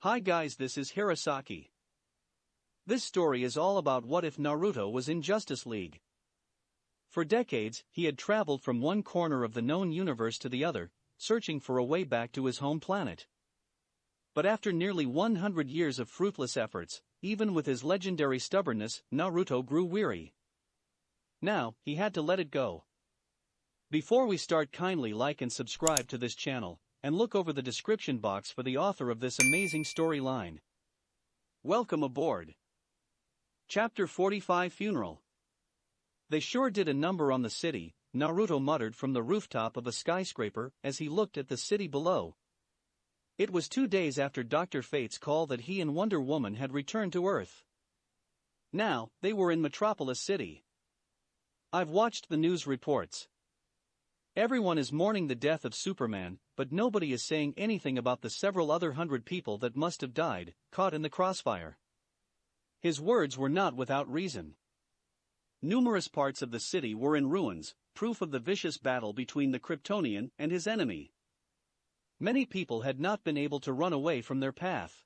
Hi guys, this is Hirosaki. This story is all about what if Naruto was in Justice League. For decades, he had traveled from one corner of the known universe to the other, searching for a way back to his home planet. But after nearly 100 years of fruitless efforts, even with his legendary stubbornness, Naruto grew weary. Now, he had to let it go. Before we start, kindly like and subscribe to this channel, and look over the description box for the author of this amazing storyline. Welcome aboard. Chapter 45 Funeral. They sure did a number on the city, Naruto muttered from the rooftop of a skyscraper as he looked at the city below. It was 2 days after Dr. Fate's call that he and Wonder Woman had returned to Earth. Now, they were in Metropolis City. I've watched the news reports. Everyone is mourning the death of Superman, but nobody is saying anything about the several other hundred people that must have died, caught in the crossfire. His words were not without reason. Numerous parts of the city were in ruins, proof of the vicious battle between the Kryptonian and his enemy. Many people had not been able to run away from their path.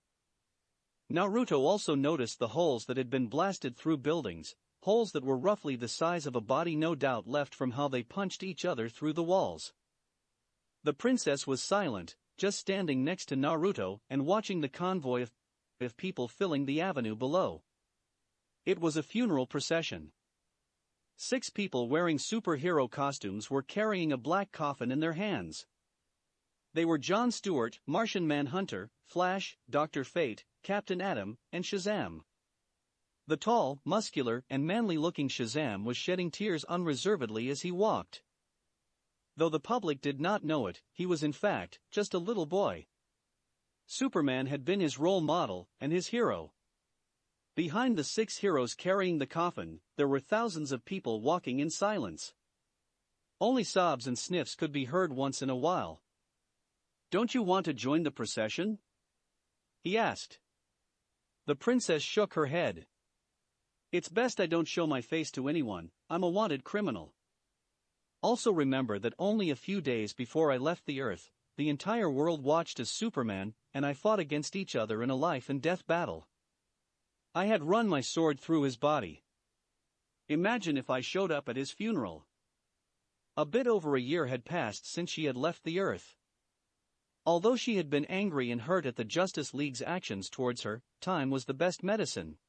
Naruto also noticed the holes that had been blasted through buildings, holes that were roughly the size of a body, no doubt left from how they punched each other through the walls. The princess was silent, just standing next to Naruto and watching the convoy of people filling the avenue below. It was a funeral procession. 6 people wearing superhero costumes were carrying a black coffin in their hands. They were John Stewart, Martian Manhunter, Flash, Dr. Fate, Captain Atom, and Shazam. The tall, muscular, and manly-looking Shazam was shedding tears unreservedly as he walked. Though the public did not know it, he was in fact just a little boy. Superman had been his role model and his hero. Behind the 6 heroes carrying the coffin, there were thousands of people walking in silence. Only sobs and sniffs could be heard once in a while. "Don't you want to join the procession?" he asked. The princess shook her head. "It's best I don't show my face to anyone, I'm a wanted criminal. Also remember that only a few days before I left the Earth, the entire world watched as Superman and I fought against each other in a life-and-death battle. I had run my sword through his body. Imagine if I showed up at his funeral." A bit over a year had passed since she had left the Earth. Although she had been angry and hurt at the Justice League's actions towards her, time was the best medicine.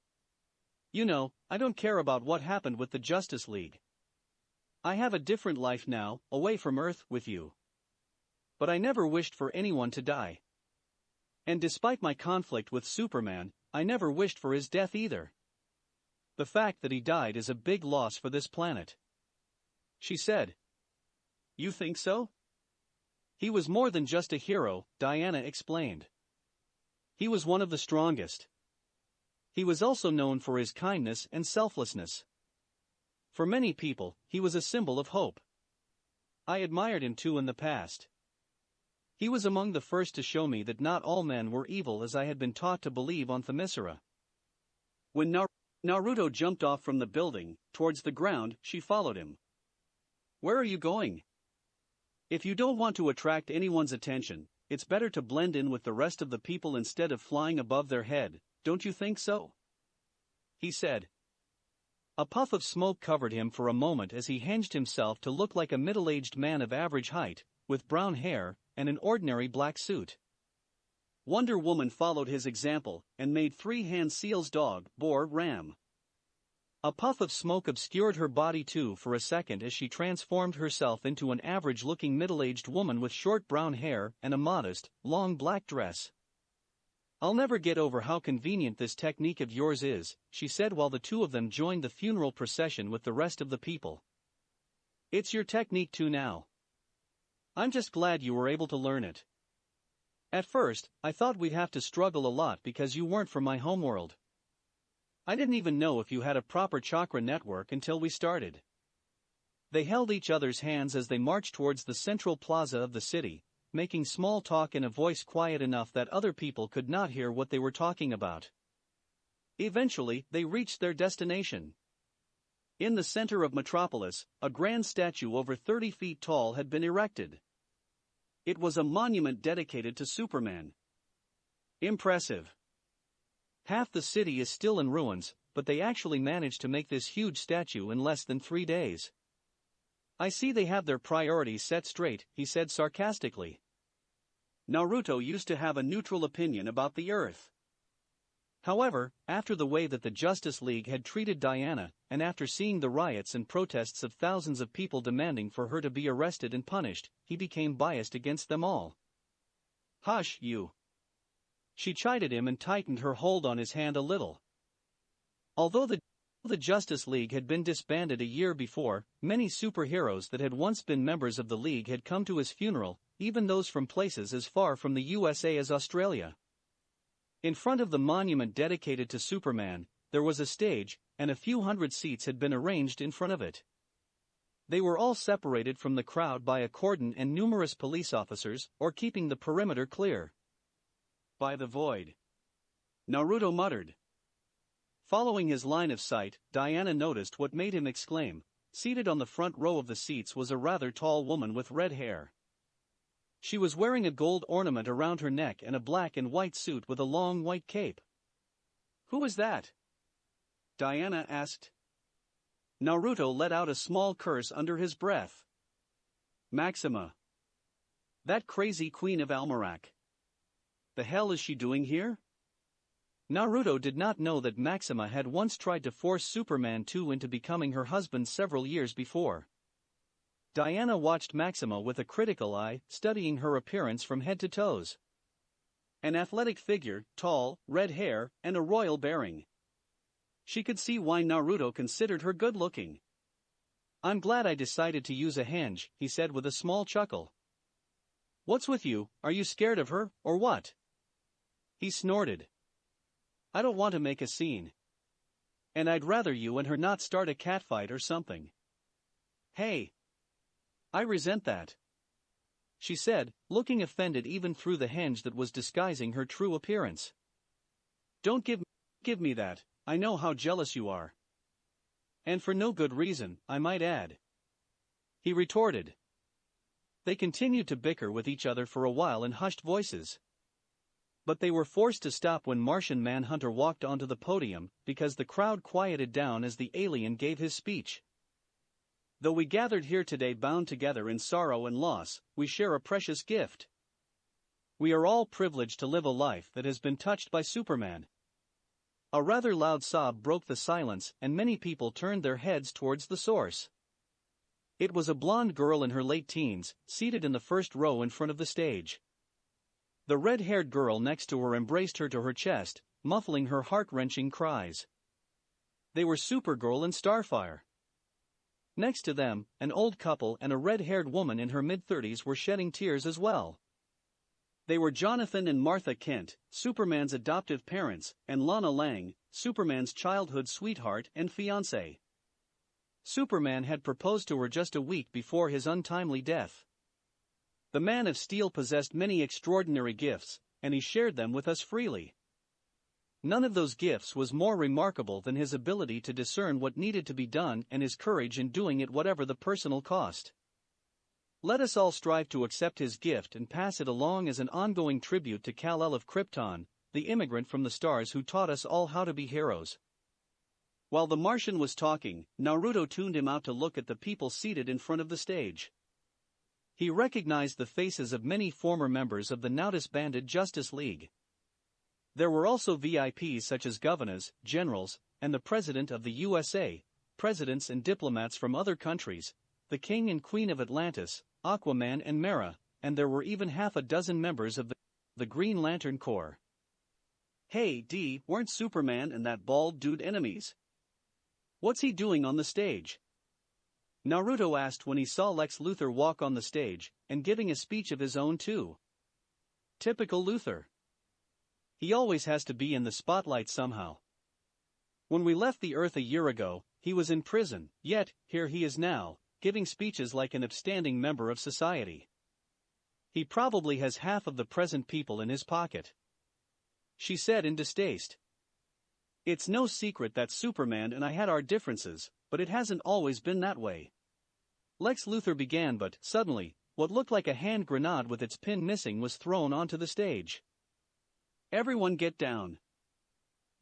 "You know, I don't care about what happened with the Justice League. I have a different life now, away from Earth, with you. But I never wished for anyone to die. And despite my conflict with Superman, I never wished for his death either. The fact that he died is a big loss for this planet," she said. "You think so?" "He was more than just a hero," Diana explained. "He was one of the strongest. He was also known for his kindness and selflessness. For many people, he was a symbol of hope. I admired him too in the past. He was among the first to show me that not all men were evil as I had been taught to believe on Themyscira." When Naruto jumped off from the building, towards the ground, she followed him. "Where are you going?" "If you don't want to attract anyone's attention, it's better to blend in with the rest of the people instead of flying above their head, don't you think so?" he said. A puff of smoke covered him for a moment as he hinged himself to look like a middle-aged man of average height, with brown hair and an ordinary black suit. Wonder Woman followed his example and made 3 hand seals dog, boar, ram. A puff of smoke obscured her body too for a second as she transformed herself into an average-looking middle-aged woman with short brown hair and a modest, long black dress. "I'll never get over how convenient this technique of yours is," she said while the two of them joined the funeral procession with the rest of the people. "It's your technique too now. I'm just glad you were able to learn it. At first, I thought we'd have to struggle a lot because you weren't from my homeworld. I didn't even know if you had a proper chakra network until we started." They held each other's hands as they marched towards the central plaza of the city, making small talk in a voice quiet enough that other people could not hear what they were talking about. Eventually, they reached their destination. In the center of Metropolis, a grand statue over 30 feet tall had been erected. It was a monument dedicated to Superman. Impressive. Half the city is still in ruins, but they actually managed to make this huge statue in less than 3 days. I see they have their priorities set straight, he said sarcastically. Naruto used to have a neutral opinion about the Earth. However, after the way that the Justice League had treated Diana, and after seeing the riots and protests of thousands of people demanding for her to be arrested and punished, he became biased against them all. Hush, you. She chided him and tightened her hold on his hand a little. Although the Justice League had been disbanded a year before, many superheroes that had once been members of the League had come to his funeral, even those from places as far from the USA as Australia. In front of the monument dedicated to Superman, there was a stage, and a few hundred seats had been arranged in front of it. They were all separated from the crowd by a cordon and numerous police officers, or keeping the perimeter clear. By the void. Naruto muttered. Following his line of sight, Diana noticed what made him exclaim. Seated on the front row of the seats was a rather tall woman with red hair. She was wearing a gold ornament around her neck and a black and white suit with a long white cape. Who is that? Diana asked. Naruto let out a small curse under his breath. Maxima. That crazy queen of Almerac. The hell is she doing here? Naruto did not know that Maxima had once tried to force Superman 2 into becoming her husband several years before. Diana watched Maxima with a critical eye, studying her appearance from head to toes. An athletic figure, tall, red hair, and a royal bearing. She could see why Naruto considered her good-looking. I'm glad I decided to use a henge, he said with a small chuckle. What's with you, are you scared of her, or what? He snorted. I don't want to make a scene. And I'd rather you and her not start a catfight or something. Hey. I resent that. She said, looking offended even through the henge that was disguising her true appearance. Don't give me that, I know how jealous you are. And for no good reason, I might add. He retorted. They continued to bicker with each other for a while in hushed voices. But they were forced to stop when Martian Manhunter walked onto the podium, because the crowd quieted down as the alien gave his speech. Though we gathered here today bound together in sorrow and loss, we share a precious gift. We are all privileged to live a life that has been touched by Superman. A rather loud sob broke the silence, and many people turned their heads towards the source. It was a blonde girl in her late teens, seated in the first row in front of the stage. The red-haired girl next to her embraced her to her chest, muffling her heart-wrenching cries. They were Supergirl and Starfire. Next to them, an old couple and a red-haired woman in her mid-30s were shedding tears as well. They were Jonathan and Martha Kent, Superman's adoptive parents, and Lana Lang, Superman's childhood sweetheart and fiancée. Superman had proposed to her just a week before his untimely death. The Man of Steel possessed many extraordinary gifts, and he shared them with us freely. None of those gifts was more remarkable than his ability to discern what needed to be done and his courage in doing it whatever the personal cost. Let us all strive to accept his gift and pass it along as an ongoing tribute to Kal-El of Krypton, the immigrant from the stars who taught us all how to be heroes. While the Martian was talking, Naruto tuned him out to look at the people seated in front of the stage. He recognized the faces of many former members of the now disbanded Justice League. There were also VIPs such as governors, generals, and the President of the USA, presidents and diplomats from other countries, the King and Queen of Atlantis, Aquaman and Mera, and there were even half a dozen members of the Green Lantern Corps. Hey D, weren't Superman and that bald dude enemies? What's he doing on the stage? Naruto asked when he saw Lex Luthor walk on the stage, and giving a speech of his own too. Typical Luthor. He always has to be in the spotlight somehow. When we left the Earth a year ago, he was in prison, yet, here he is now, giving speeches like an upstanding member of society. He probably has half of the present people in his pocket. She said in distaste. It's no secret that Superman and I had our differences, but it hasn't always been that way. Lex Luthor began, but, suddenly, what looked like a hand grenade with its pin missing was thrown onto the stage. Everyone get down.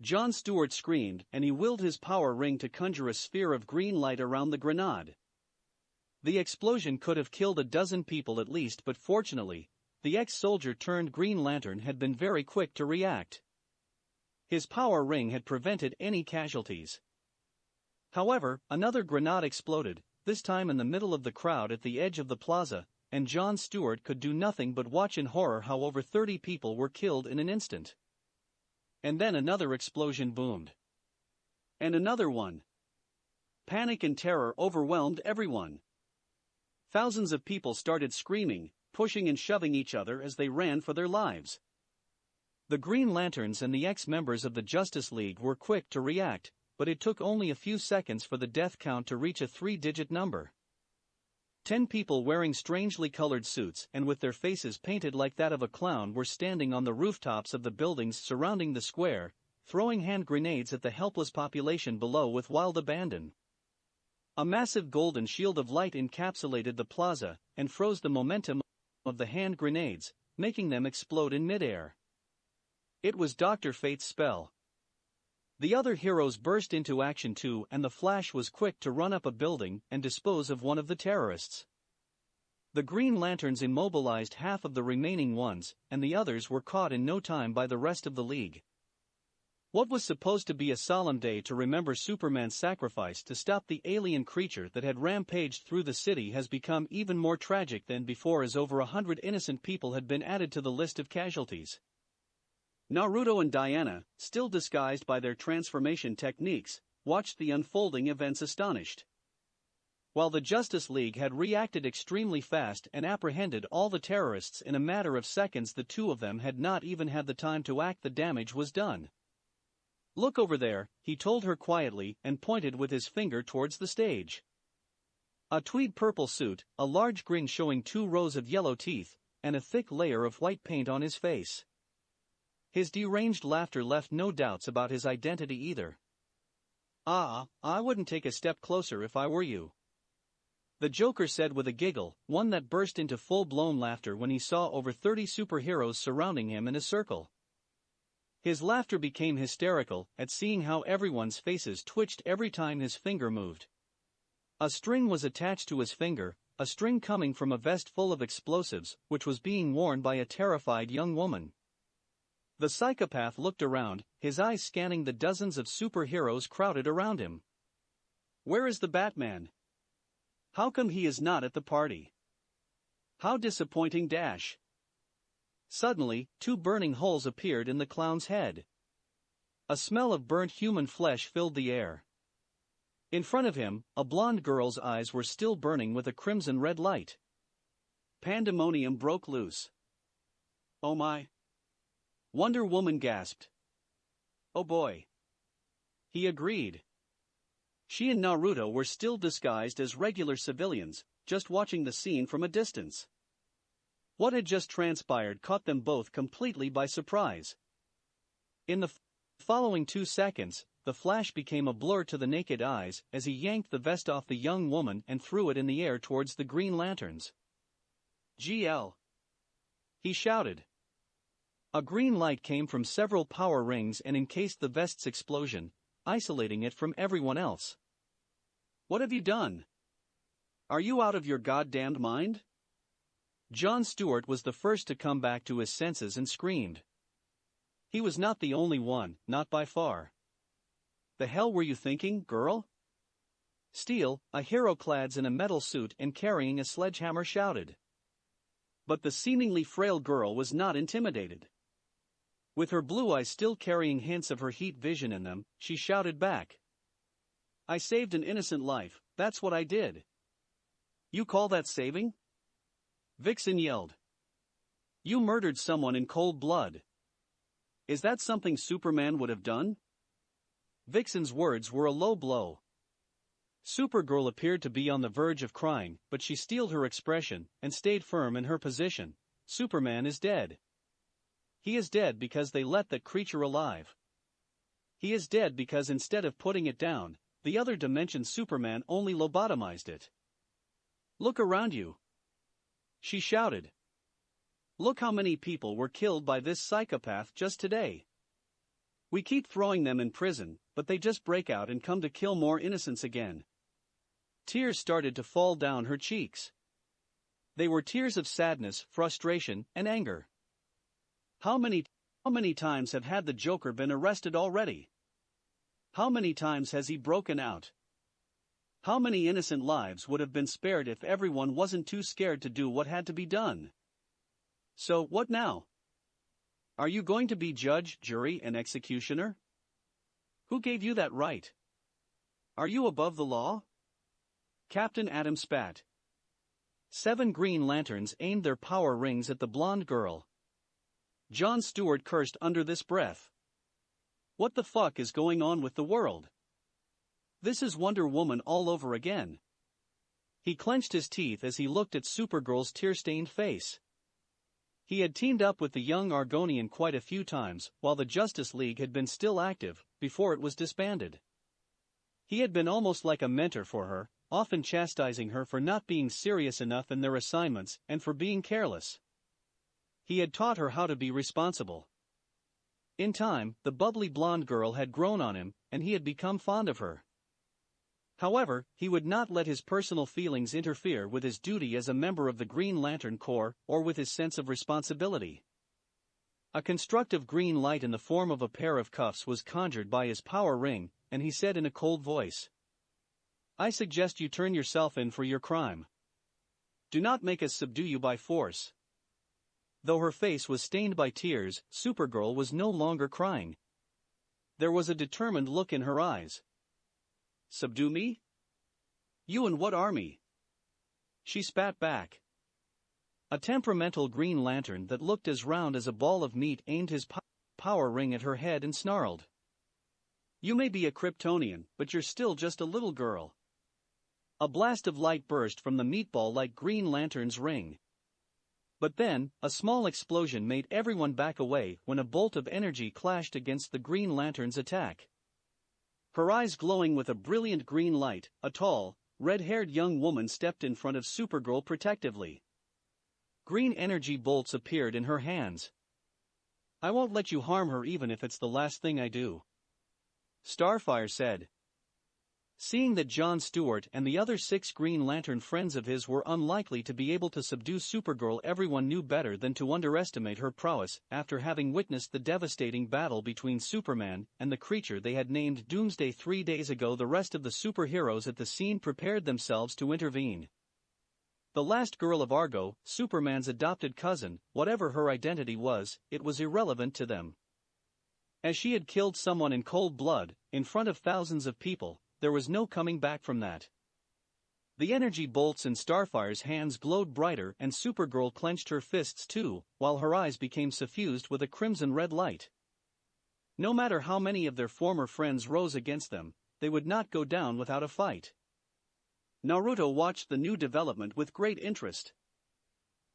Jon Stewart screamed, and he willed his power ring to conjure a sphere of green light around the grenade. The explosion could have killed a dozen people at least, but fortunately, the ex-soldier turned Green Lantern had been very quick to react. His power ring had prevented any casualties. However, another grenade exploded, this time in the middle of the crowd at the edge of the plaza, and Jon Stewart could do nothing but watch in horror how over 30 people were killed in an instant. And then another explosion boomed. And another one. Panic and terror overwhelmed everyone. Thousands of people started screaming, pushing and shoving each other as they ran for their lives. The Green Lanterns and the ex-members of the Justice League were quick to react, but it took only a few seconds for the death count to reach a 3-digit number. 10 people wearing strangely colored suits and with their faces painted like that of a clown were standing on the rooftops of the buildings surrounding the square, throwing hand grenades at the helpless population below with wild abandon. A massive golden shield of light encapsulated the plaza and froze the momentum of the hand grenades, making them explode in midair. It was Dr. Fate's spell. The other heroes burst into action too, and the Flash was quick to run up a building and dispose of one of the terrorists. The Green Lanterns immobilized half of the remaining ones, and the others were caught in no time by the rest of the League. What was supposed to be a solemn day to remember Superman's sacrifice to stop the alien creature that had rampaged through the city has become even more tragic than before, as over 100 innocent people had been added to the list of casualties. Naruto and Diana, still disguised by their transformation techniques, watched the unfolding events astonished. While the Justice League had reacted extremely fast and apprehended all the terrorists in a matter of seconds, the two of them had not even had the time to act. The damage was done. "Look over there," he told her quietly and pointed with his finger towards the stage. A tweed purple suit, a large grin showing 2 rows of yellow teeth, and a thick layer of white paint on his face. His deranged laughter left no doubts about his identity either. "I wouldn't take a step closer if I were you," the Joker said with a giggle, one that burst into full-blown laughter when he saw over 30 superheroes surrounding him in a circle. His laughter became hysterical at seeing how everyone's faces twitched every time his finger moved. A string was attached to his finger, a string coming from a vest full of explosives, which was being worn by a terrified young woman. The psychopath looked around, his eyes scanning the dozens of superheroes crowded around him. Where is the Batman? How come he is not at the party? How disappointing dash. Suddenly, 2 burning holes appeared in the clown's head. A smell of burnt human flesh filled the air. In front of him, a blonde girl's eyes were still burning with a crimson red light. Pandemonium broke loose. "Oh my!" Wonder Woman gasped. "Oh boy!" he agreed. She and Naruto were still disguised as regular civilians, just watching the scene from a distance. What had just transpired caught them both completely by surprise. In the following 2 seconds, the Flash became a blur to the naked eyes as he yanked the vest off the young woman and threw it in the air towards the Green Lanterns. "GL!" he shouted. A green light came from several power rings and encased the vest's explosion, isolating it from everyone else. "What have you done? Are you out of your goddamned mind?" Jon Stewart was the first to come back to his senses and screamed. He was not the only one, not by far. "The hell were you thinking, girl?" Steel, a hero clad in a metal suit and carrying a sledgehammer, shouted. But the seemingly frail girl was not intimidated. With her blue eyes still carrying hints of her heat vision in them, she shouted back. "I saved an innocent life, that's what I did." "You call that saving?" Vixen yelled. "You murdered someone in cold blood. Is that something Superman would have done?" Vixen's words were a low blow. Supergirl appeared to be on the verge of crying, but she steeled her expression and stayed firm in her position. "Superman is dead. He is dead because they let that creature alive. He is dead because instead of putting it down, the other dimension Superman only lobotomized it. Look around you," she shouted. Look how many people were killed by this psychopath just today. We keep throwing them in prison, but they just break out and come to kill more innocents again." Tears started to fall down her cheeks. They were tears of sadness, frustration, and anger. How many times have had the Joker been arrested already? How many times has he broken out? How many innocent lives would have been spared if everyone wasn't too scared to do what had to be done? So, what now? Are you going to be judge, jury, and executioner? Who gave you that right? Are you above the law? Captain Adam spat. 7 Green Lanterns aimed their power rings at the blonde girl. Jon Stewart cursed under this breath. What the fuck is going on with the world? This is Wonder Woman all over again. He clenched his teeth as he looked at Supergirl's tear-stained face. He had teamed up with the young Argonian quite a few times while the Justice League had been still active, before it was disbanded. He had been almost like a mentor for her, often chastising her for not being serious enough in their assignments and for being careless. He had taught her how to be responsible. In time, the bubbly blonde girl had grown on him, and he had become fond of her. However, he would not let his personal feelings interfere with his duty as a member of the Green Lantern Corps or with his sense of responsibility. A constructive green light in the form of a pair of cuffs was conjured by his power ring, and he said in a cold voice, "I suggest you turn yourself in for your crime. Do not make us subdue you by force." Though her face was stained by tears, Supergirl was no longer crying. There was a determined look in her eyes. "Subdue me? You and what army?" She spat back. A temperamental Green Lantern that looked as round as a ball of meat aimed his power ring at her head and snarled. "You may be a Kryptonian, but you're still just a little girl." A blast of light burst from the meatball-like Green Lantern's ring. But then, a small explosion made everyone back away when a bolt of energy clashed against the Green Lantern's attack. Her eyes glowing with a brilliant green light, a tall, red-haired young woman stepped in front of Supergirl protectively. Green energy bolts appeared in her hands. "I won't let you harm her even if it's the last thing I do," Starfire said. Seeing that Jon Stewart and the other 6 Green Lantern friends of his were unlikely to be able to subdue Supergirl, everyone knew better than to underestimate her prowess after having witnessed the devastating battle between Superman and the creature they had named Doomsday 3 days ago. The rest of the superheroes at the scene prepared themselves to intervene. The last girl of Argo, Superman's adopted cousin, whatever her identity was, it was irrelevant to them. As she had killed someone in cold blood, in front of thousands of people, there was no coming back from that. The energy bolts in Starfire's hands glowed brighter and Supergirl clenched her fists too, while her eyes became suffused with a crimson-red light. No matter how many of their former friends rose against them, they would not go down without a fight. Naruto watched the new development with great interest.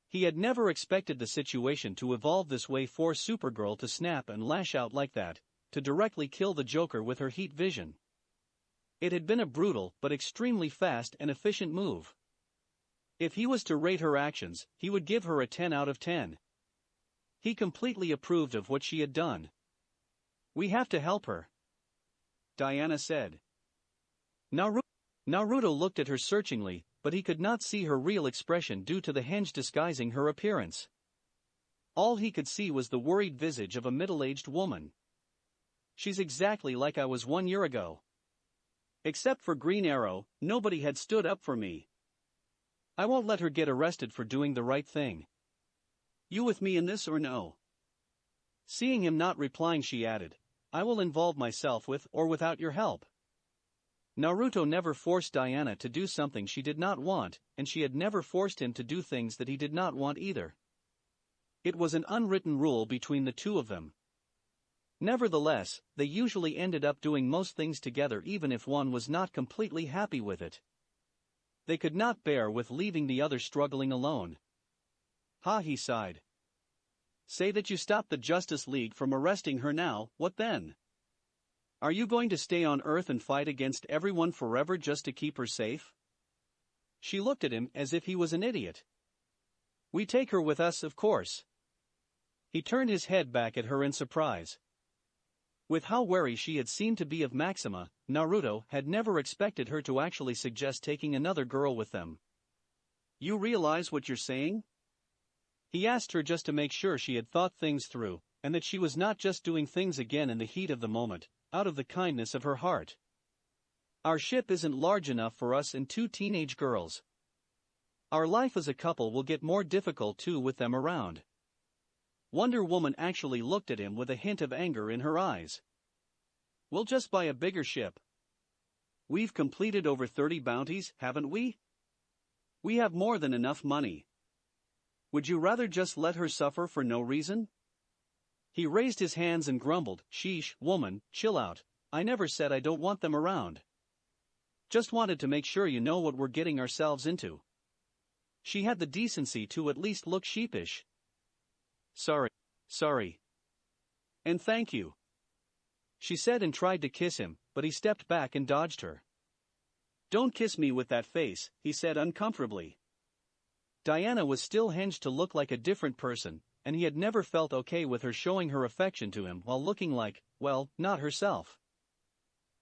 He had never expected the situation to evolve this way, for Supergirl to snap and lash out like that, to directly kill the Joker with her heat vision. It had been a brutal but extremely fast and efficient move. If he was to rate her actions, he would give her a 10 out of 10. He completely approved of what she had done. "We have to help her," Diana said. Naruto looked at her searchingly, but he could not see her real expression due to the henge disguising her appearance. All he could see was the worried visage of a middle-aged woman. "She's exactly like I was 1 year ago. Except for Green Arrow, nobody had stood up for me. I won't let her get arrested for doing the right thing. You with me in this or no?" Seeing him not replying, she added, "I will involve myself with or without your help." Naruto never forced Diana to do something she did not want, and she had never forced him to do things that he did not want either. It was an unwritten rule between the two of them. Nevertheless, they usually ended up doing most things together even if one was not completely happy with it. They could not bear with leaving the other struggling alone. "Ha," he sighed. "Say that you stopped the Justice League from arresting her now, what then? Are you going to stay on Earth and fight against everyone forever just to keep her safe?" She looked at him as if he was an idiot. "We take her with us, of course. He turned his head back at her in surprise. With how wary she had seemed to be of Maxima, Naruto had never expected her to actually suggest taking another girl with them. "You realize what you're saying?" He asked her just to make sure she had thought things through, and that she was not just doing things again in the heat of the moment, out of the kindness of her heart. "Our ship isn't large enough for us and two teenage girls. Our life as a couple will get more difficult too with them around." Wonder Woman actually looked at him with a hint of anger in her eyes. "We'll just buy a bigger ship. We've completed over 30 bounties, haven't we? We have more than enough money. Would you rather just let her suffer for no reason?" He raised his hands and grumbled, "Sheesh, woman, chill out. I never said I don't want them around. Just wanted to make sure you know what we're getting ourselves into." She had the decency to at least look sheepish. Sorry. And thank you," she said, and tried to kiss him, but he stepped back and dodged her. "Don't kiss me with that face," he said uncomfortably. Diana was still hinged to look like a different person, and he had never felt okay with her showing her affection to him while looking like, well, not herself.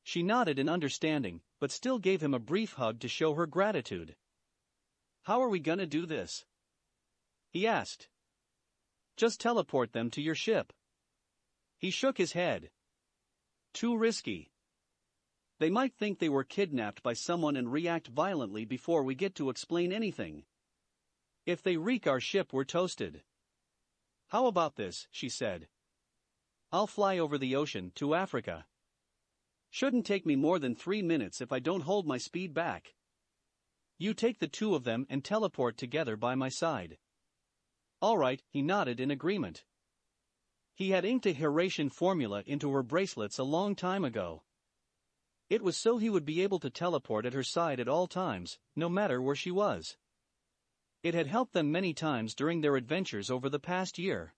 She nodded in understanding, but still gave him a brief hug to show her gratitude. "How are we gonna do this?" he asked. "Just teleport them to your ship." He shook his head. "Too risky. They might think they were kidnapped by someone and react violently before we get to explain anything. If they wreck our ship, we're toasted." "How about this?" she said. "I'll fly over the ocean to Africa. Shouldn't take me more than 3 minutes if I don't hold my speed back. You take the two of them and teleport together by my side." "All right," he nodded in agreement. He had inked a Hiratian formula into her bracelets a long time ago. It was so he would be able to teleport at her side at all times, no matter where she was. It had helped them many times during their adventures over the past year.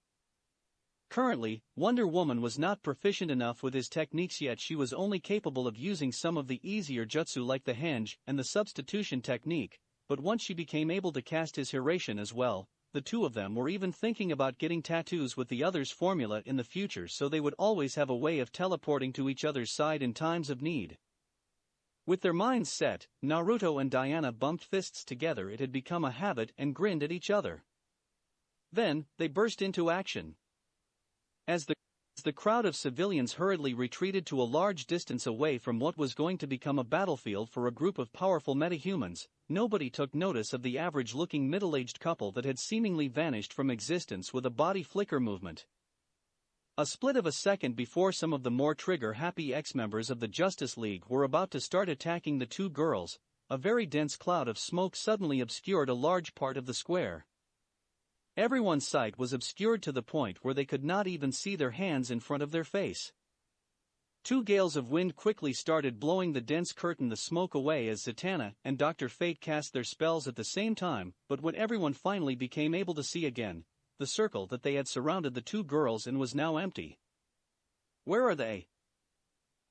Currently, Wonder Woman was not proficient enough with his techniques yet. She was only capable of using some of the easier jutsu like the henge and the substitution technique, but once she became able to cast his Hiratian as well, the two of them were even thinking about getting tattoos with the other's formula in the future so they would always have a way of teleporting to each other's side in times of need. With their minds set, Naruto and Diana bumped fists together. It had become a habit, and grinned at each other. Then, they burst into action. As the crowd of civilians hurriedly retreated to a large distance away from what was going to become a battlefield for a group of powerful metahumans, nobody took notice of the average-looking middle-aged couple that had seemingly vanished from existence with a body flicker movement. A split of a second before some of the more trigger-happy ex-members of the Justice League were about to start attacking the two girls, a very dense cloud of smoke suddenly obscured a large part of the square. Everyone's sight was obscured to the point where they could not even see their hands in front of their face. Two gales of wind quickly started blowing the dense curtain the smoke away as Zatanna and Dr. Fate cast their spells at the same time, but when everyone finally became able to see again, the circle that they had surrounded the two girls in was now empty. "Where are they?"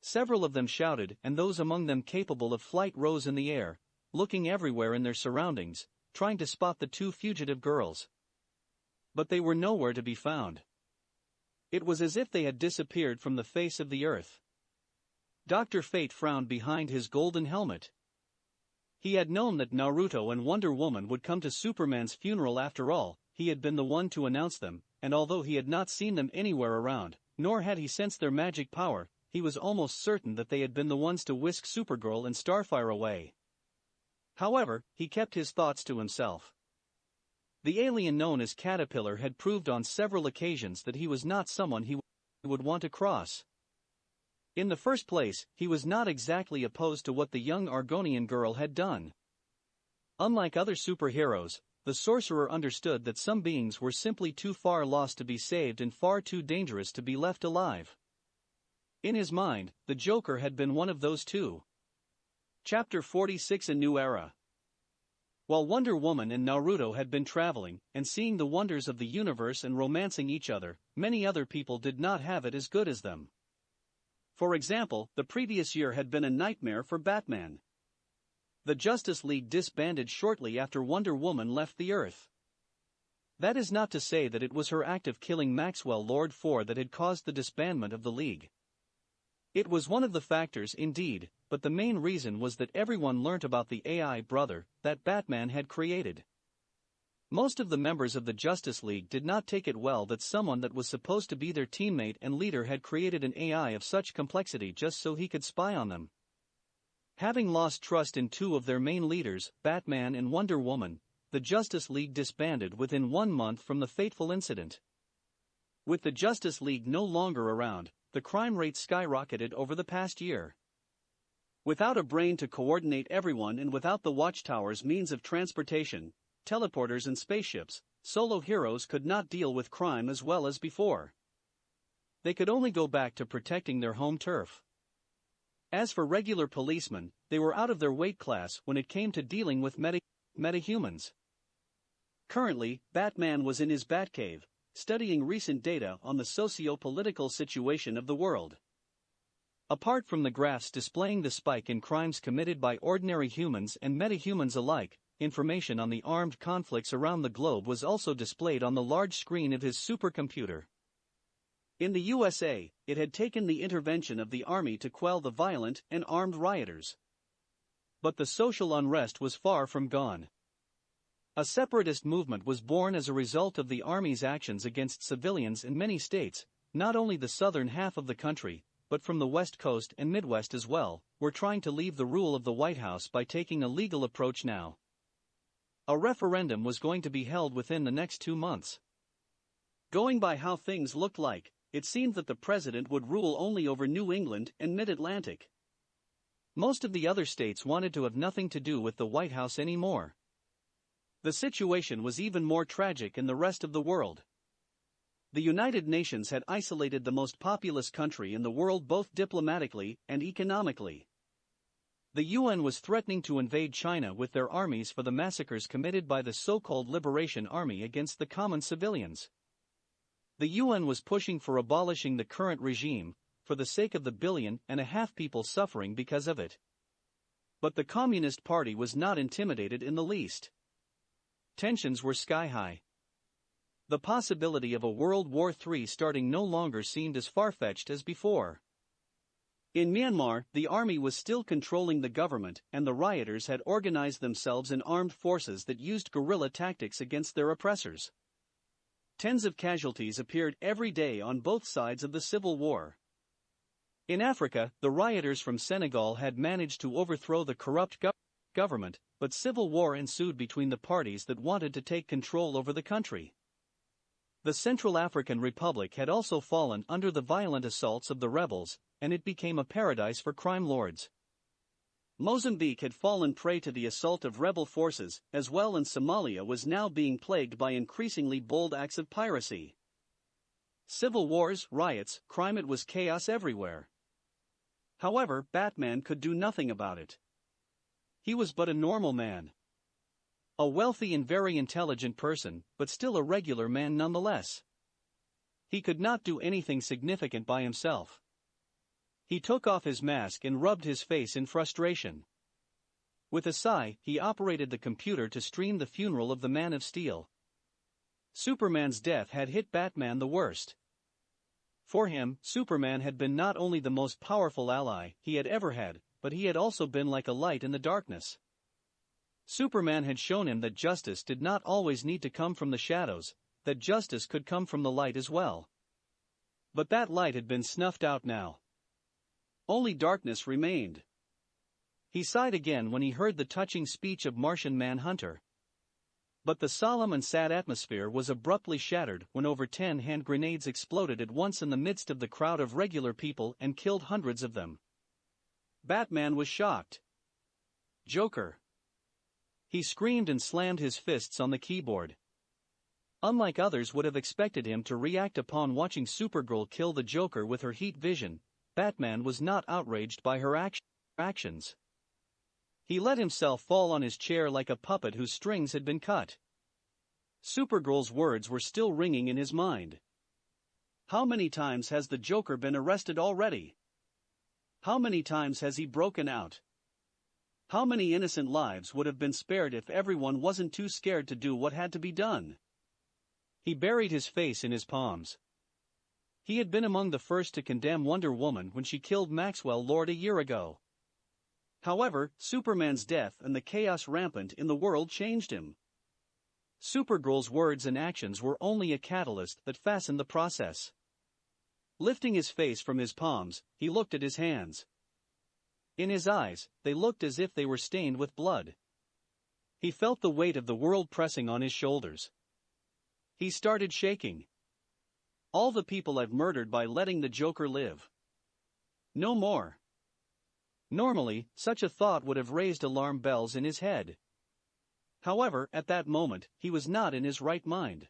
Several of them shouted, and those among them capable of flight rose in the air, looking everywhere in their surroundings, trying to spot the two fugitive girls. But they were nowhere to be found. It was as if they had disappeared from the face of the earth. Dr. Fate frowned behind his golden helmet. He had known that Naruto and Wonder Woman would come to Superman's funeral after all. He had been the one to announce them, and although he had not seen them anywhere around, nor had he sensed their magic power, he was almost certain that they had been the ones to whisk Supergirl and Starfire away. However, he kept his thoughts to himself. The alien known as Caterpillar had proved on several occasions that he was not someone he would want to cross. In the first place, he was not exactly opposed to what the young Argonian girl had done. Unlike other superheroes, the sorcerer understood that some beings were simply too far lost to be saved and far too dangerous to be left alive. In his mind, the Joker had been one of those two. Chapter 46: A New Era. While Wonder Woman and Naruto had been traveling and seeing the wonders of the universe and romancing each other, many other people did not have it as good as them. For example, the previous year had been a nightmare for Batman. The Justice League disbanded shortly after Wonder Woman left the Earth. That is not to say that it was her act of killing Maxwell Lord 4 that had caused the disbandment of the League. It was one of the factors indeed, but the main reason was that everyone learnt about the AI brother that Batman had created. Most of the members of the Justice League did not take it well that someone that was supposed to be their teammate and leader had created an AI of such complexity just so he could spy on them. Having lost trust in two of their main leaders, Batman and Wonder Woman, the Justice League disbanded within 1 month from the fateful incident. With the Justice League no longer around, the crime rate skyrocketed over the past year. Without a brain to coordinate everyone and without the Watchtower's means of transportation, teleporters and spaceships, solo heroes could not deal with crime as well as before. They could only go back to protecting their home turf. As for regular policemen, they were out of their weight class when it came to dealing with metahumans. Currently, Batman was in his Batcave, studying recent data on the socio-political situation of the world. Apart from the graphs displaying the spike in crimes committed by ordinary humans and metahumans alike, information on the armed conflicts around the globe was also displayed on the large screen of his supercomputer. In the USA, it had taken the intervention of the army to quell the violent and armed rioters. But the social unrest was far from gone. A separatist movement was born as a result of the army's actions against civilians in many states, not only the southern half of the country, but from the West Coast and Midwest as well, were trying to leave the rule of the White House by taking a legal approach now. A referendum was going to be held within the next 2 months. Going by how things looked like, it seemed that the president would rule only over New England and Mid-Atlantic. Most of the other states wanted to have nothing to do with the White House anymore. The situation was even more tragic in the rest of the world. The United Nations had isolated the most populous country in the world both diplomatically and economically. The UN was threatening to invade China with their armies for the massacres committed by the so-called Liberation Army against the common civilians. The UN was pushing for abolishing the current regime, for the sake of the 1.5 billion people suffering because of it. But the Communist Party was not intimidated in the least. Tensions were sky-high. The possibility of a World War III starting no longer seemed as far-fetched as before. In Myanmar, the army was still controlling the government, and the rioters had organized themselves in armed forces that used guerrilla tactics against their oppressors. Tens of casualties appeared every day on both sides of the civil war. In Africa, the rioters from Senegal had managed to overthrow the corrupt government, but civil war ensued between the parties that wanted to take control over the country. The Central African Republic had also fallen under the violent assaults of the rebels, and it became a paradise for crime lords. Mozambique had fallen prey to the assault of rebel forces, as well, and Somalia was now being plagued by increasingly bold acts of piracy. Civil wars, riots, crime, it was chaos everywhere. However, Batman could do nothing about it. He was but a normal man. A wealthy and very intelligent person, but still a regular man nonetheless. He could not do anything significant by himself. He took off his mask and rubbed his face in frustration. With a sigh, he operated the computer to stream the funeral of the Man of Steel. Superman's death had hit Batman the worst. For him, Superman had been not only the most powerful ally he had ever had, but he had also been like a light in the darkness. Superman had shown him that justice did not always need to come from the shadows, that justice could come from the light as well. But that light had been snuffed out now. Only darkness remained. He sighed again when he heard the touching speech of Martian Manhunter. But the solemn and sad atmosphere was abruptly shattered when over 10 hand grenades exploded at once in the midst of the crowd of regular people and killed hundreds of them. Batman was shocked. Joker! He screamed and slammed his fists on the keyboard. Unlike others would have expected him to react upon watching Supergirl kill the Joker with her heat vision, Batman was not outraged by her actions. He let himself fall on his chair like a puppet whose strings had been cut. Supergirl's words were still ringing in his mind. How many times has the Joker been arrested already? How many times has he broken out? How many innocent lives would have been spared if everyone wasn't too scared to do what had to be done? He buried his face in his palms. He had been among the first to condemn Wonder Woman when she killed Maxwell Lord a year ago. However, Superman's death and the chaos rampant in the world changed him. Supergirl's words and actions were only a catalyst that fastened the process. Lifting his face from his palms, he looked at his hands. In his eyes, they looked as if they were stained with blood. He felt the weight of the world pressing on his shoulders. He started shaking. All the people I've murdered by letting the Joker live. No more. Normally, such a thought would have raised alarm bells in his head. However, at that moment, he was not in his right mind.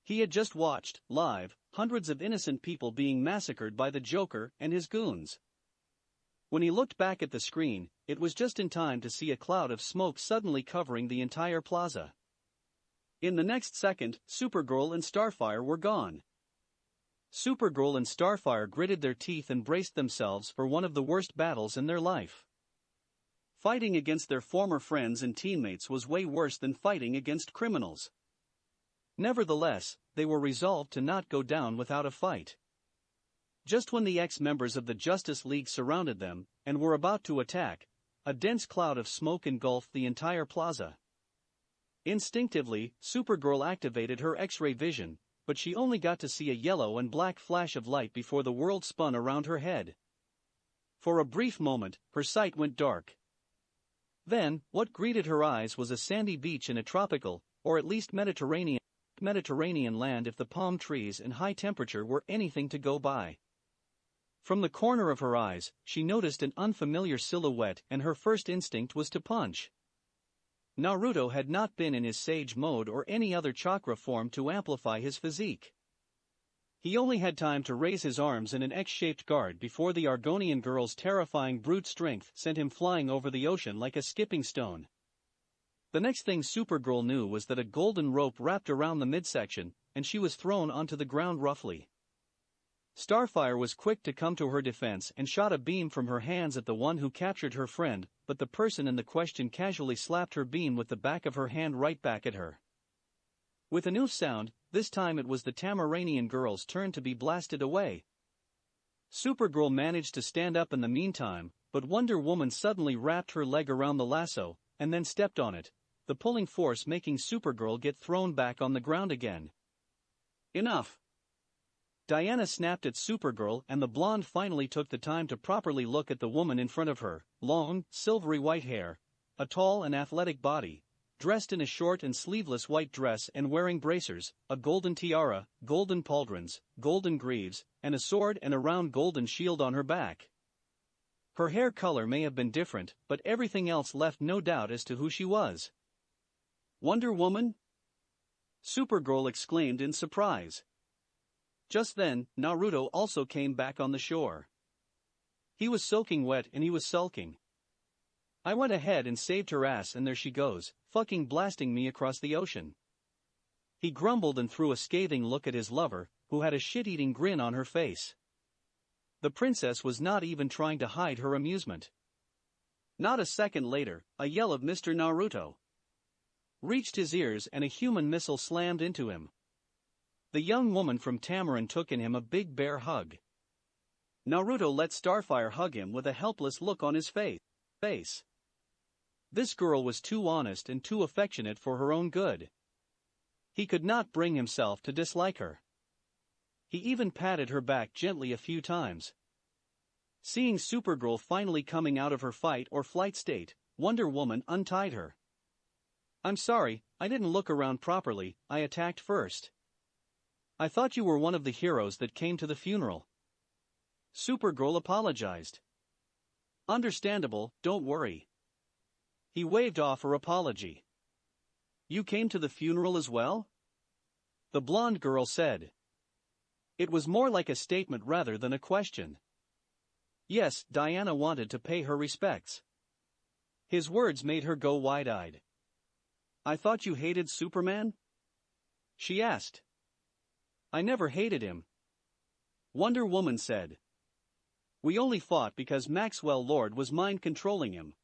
He had just watched, live, hundreds of innocent people being massacred by the Joker and his goons. When he looked back at the screen, it was just in time to see a cloud of smoke suddenly covering the entire plaza. In the next second, Supergirl and Starfire were gone. Supergirl and Starfire gritted their teeth and braced themselves for one of the worst battles in their life. Fighting against their former friends and teammates was way worse than fighting against criminals. Nevertheless, they were resolved to not go down without a fight. Just when the ex-members of the Justice League surrounded them and were about to attack, a dense cloud of smoke engulfed the entire plaza. Instinctively, Supergirl activated her X-ray vision, but she only got to see a yellow and black flash of light before the world spun around her head. For a brief moment, her sight went dark. Then, what greeted her eyes was a sandy beach in a tropical, or at least Mediterranean land if the palm trees and high temperature were anything to go by. From the corner of her eyes, she noticed an unfamiliar silhouette and her first instinct was to punch. Naruto had not been in his Sage mode or any other chakra form to amplify his physique. He only had time to raise his arms in an X-shaped guard before the Argonian girl's terrifying brute strength sent him flying over the ocean like a skipping stone. The next thing Supergirl knew was that a golden rope wrapped around the midsection, and she was thrown onto the ground roughly. Starfire was quick to come to her defense and shot a beam from her hands at the one who captured her friend, but the person in the question casually slapped her beam with the back of her hand right back at her. With a new sound, this time it was the Tamaranian girl's turn to be blasted away. Supergirl managed to stand up in the meantime, but Wonder Woman suddenly wrapped her leg around the lasso, and then stepped on it, the pulling force making Supergirl get thrown back on the ground again. Enough! Diana snapped at Supergirl and the blonde finally took the time to properly look at the woman in front of her, long, silvery white hair, a tall and athletic body, dressed in a short and sleeveless white dress and wearing bracers, a golden tiara, golden pauldrons, golden greaves, and a sword and a round golden shield on her back. Her hair color may have been different, but everything else left no doubt as to who she was. Wonder Woman? Supergirl exclaimed in surprise. Just then, Naruto also came back on the shore. He was soaking wet and he was sulking. I went ahead and saved her ass and there she goes, fucking blasting me across the ocean. He grumbled and threw a scathing look at his lover, who had a shit-eating grin on her face. The princess was not even trying to hide her amusement. Not a second later, a yell of Mr. Naruto reached his ears and a human missile slammed into him. The young woman from Tamarin took in him a big bear hug. Naruto let Starfire hug him with a helpless look on his face. This girl was too honest and too affectionate for her own good. He could not bring himself to dislike her. He even patted her back gently a few times. Seeing Supergirl finally coming out of her fight or flight state, Wonder Woman untied her. I'm sorry, I didn't look around properly, I attacked first. I thought you were one of the heroes that came to the funeral. Supergirl apologized. Understandable, don't worry. He waved off her apology. You came to the funeral as well? The blonde girl said. It was more like a statement rather than a question. Yes, Diana wanted to pay her respects. His words made her go wide-eyed. I thought you hated Superman? She asked. I never hated him. Wonder Woman said. We only fought because Maxwell Lord was mind-controlling him.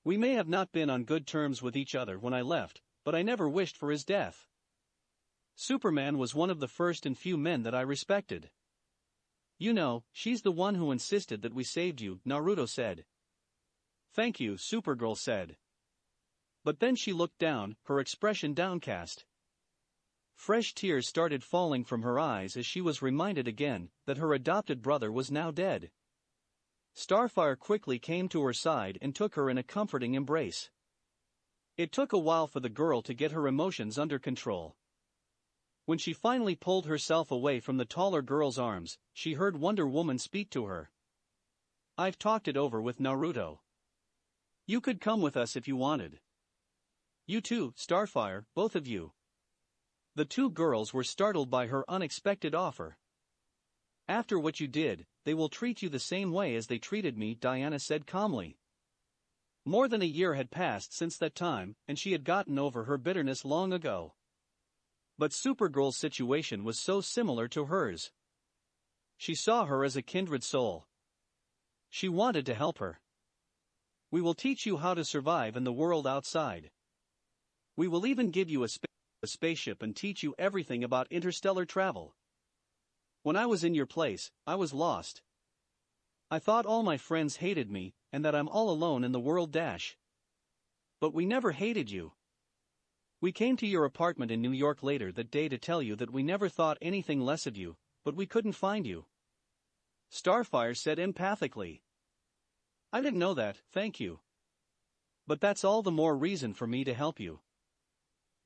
We may have not been on good terms with each other when I left, but I never wished for his death. Superman was one of the first and few men that I respected. You know, she's the one who insisted that we saved you, Naruto said. Thank you, Supergirl said. But then she looked down, her expression downcast. Fresh tears started falling from her eyes as she was reminded again that her adopted brother was now dead. Starfire quickly came to her side and took her in a comforting embrace. It took a while for the girl to get her emotions under control. When she finally pulled herself away from the taller girl's arms, she heard Wonder Woman speak to her. I've talked it over with Naruto. You could come with us if you wanted. You too, Starfire, both of you. The two girls were startled by her unexpected offer. After what you did, they will treat you the same way as they treated me, Diana said calmly. More than a year had passed since that time, and she had gotten over her bitterness long ago. But Supergirl's situation was so similar to hers. She saw her as a kindred soul. She wanted to help her. We will teach you how to survive in the world outside. We will even give you a spaceship and teach you everything about interstellar travel. When I was in your place, I was lost. I thought all my friends hated me, and that I'm all alone in the world dash. But we never hated you. We came to your apartment in New York later that day to tell you that we never thought anything less of you, but we couldn't find you. Starfire said empathically. I didn't know that, thank you. But that's all the more reason for me to help you.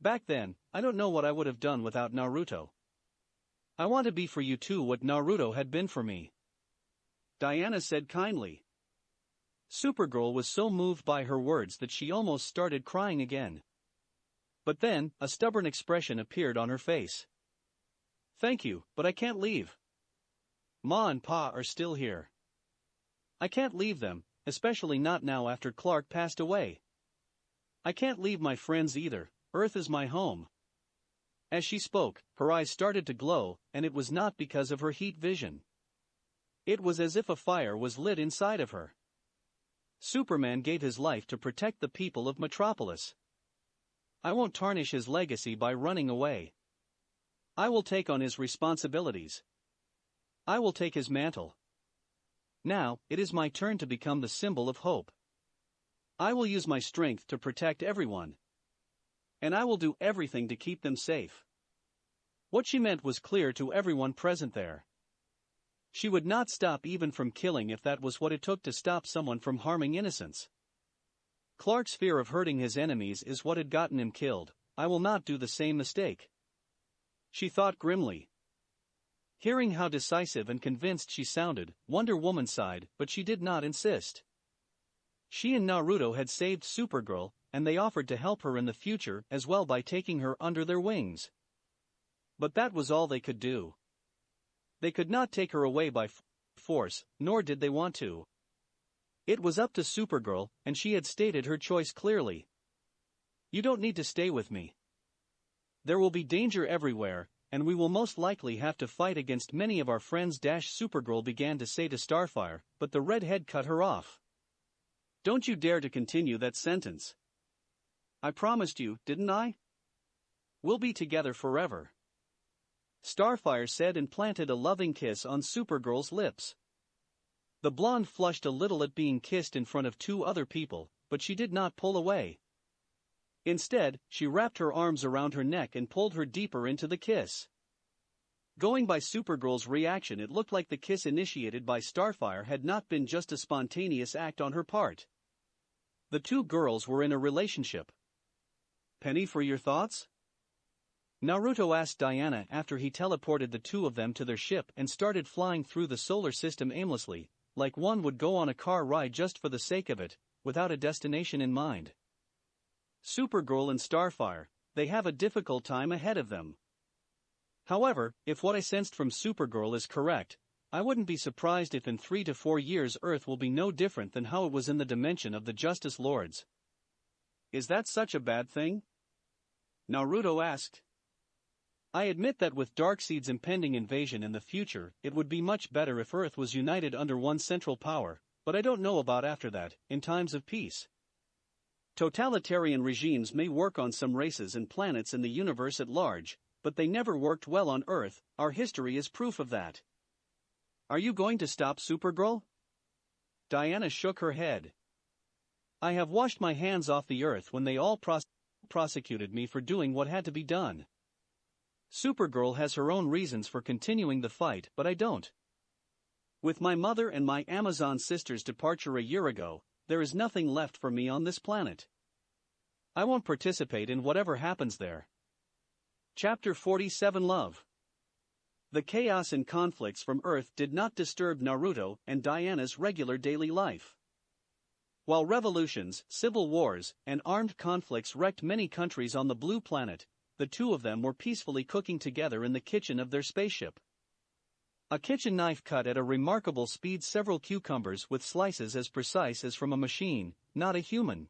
Back then, I don't know what I would have done without Naruto. I want to be for you too what Naruto had been for me. Diana said kindly. Supergirl was so moved by her words that she almost started crying again. But then, a stubborn expression appeared on her face. Thank you, but I can't leave. Ma and Pa are still here. I can't leave them, especially not now after Clark passed away. I can't leave my friends either, Earth is my home. As she spoke, her eyes started to glow, and it was not because of her heat vision. It was as if a fire was lit inside of her. Superman gave his life to protect the people of Metropolis. I won't tarnish his legacy by running away. I will take on his responsibilities. I will take his mantle. Now, it is my turn to become the symbol of hope. I will use my strength to protect everyone. And I will do everything to keep them safe. What she meant was clear to everyone present there. She would not stop even from killing if that was what it took to stop someone from harming innocents. Clark's fear of hurting his enemies is what had gotten him killed. I will not do the same mistake. She thought grimly. Hearing how decisive and convinced she sounded, Wonder Woman sighed, but she did not insist. She and Naruto had saved Supergirl, and they offered to help her in the future as well by taking her under their wings. But that was all they could do. They could not take her away by force, nor did they want to. It was up to Supergirl, and she had stated her choice clearly. You don't need to stay with me. There will be danger everywhere, and we will most likely have to fight against many of our friends. Supergirl began to say to Starfire, but the redhead cut her off. Don't you dare to continue that sentence. I promised you, didn't I? We'll be together forever. Starfire said and planted a loving kiss on Supergirl's lips. The blonde flushed a little at being kissed in front of two other people, but she did not pull away. Instead, she wrapped her arms around her neck and pulled her deeper into the kiss. Going by Supergirl's reaction, it looked like the kiss initiated by Starfire had not been just a spontaneous act on her part. The two girls were in a relationship. Penny, for your thoughts? Naruto asked Diana after he teleported the two of them to their ship and started flying through the solar system aimlessly, like one would go on a car ride just for the sake of it, without a destination in mind. Supergirl and Starfire, they have a difficult time ahead of them. However, if what I sensed from Supergirl is correct, I wouldn't be surprised if in 3 to 4 years Earth will be no different than how it was in the dimension of the Justice Lords. Is that such a bad thing? Naruto asked. I admit that with Darkseid's impending invasion in the future, it would be much better if Earth was united under one central power, but I don't know about after that, in times of peace. Totalitarian regimes may work on some races and planets in the universe at large, but they never worked well on Earth. Our history is proof of that. Are you going to stop, Supergirl? Diana shook her head. I have washed my hands off the Earth when they all prosecuted me for doing what had to be done. Supergirl has her own reasons for continuing the fight, but I don't. With my mother and my Amazon sister's departure a year ago, there is nothing left for me on this planet. I won't participate in whatever happens there. Chapter 47 Love. The chaos and conflicts from Earth did not disturb Naruto and Diana's regular daily life. While revolutions, civil wars, and armed conflicts wrecked many countries on the blue planet, the two of them were peacefully cooking together in the kitchen of their spaceship. A kitchen knife cut at a remarkable speed several cucumbers with slices as precise as from a machine, not a human.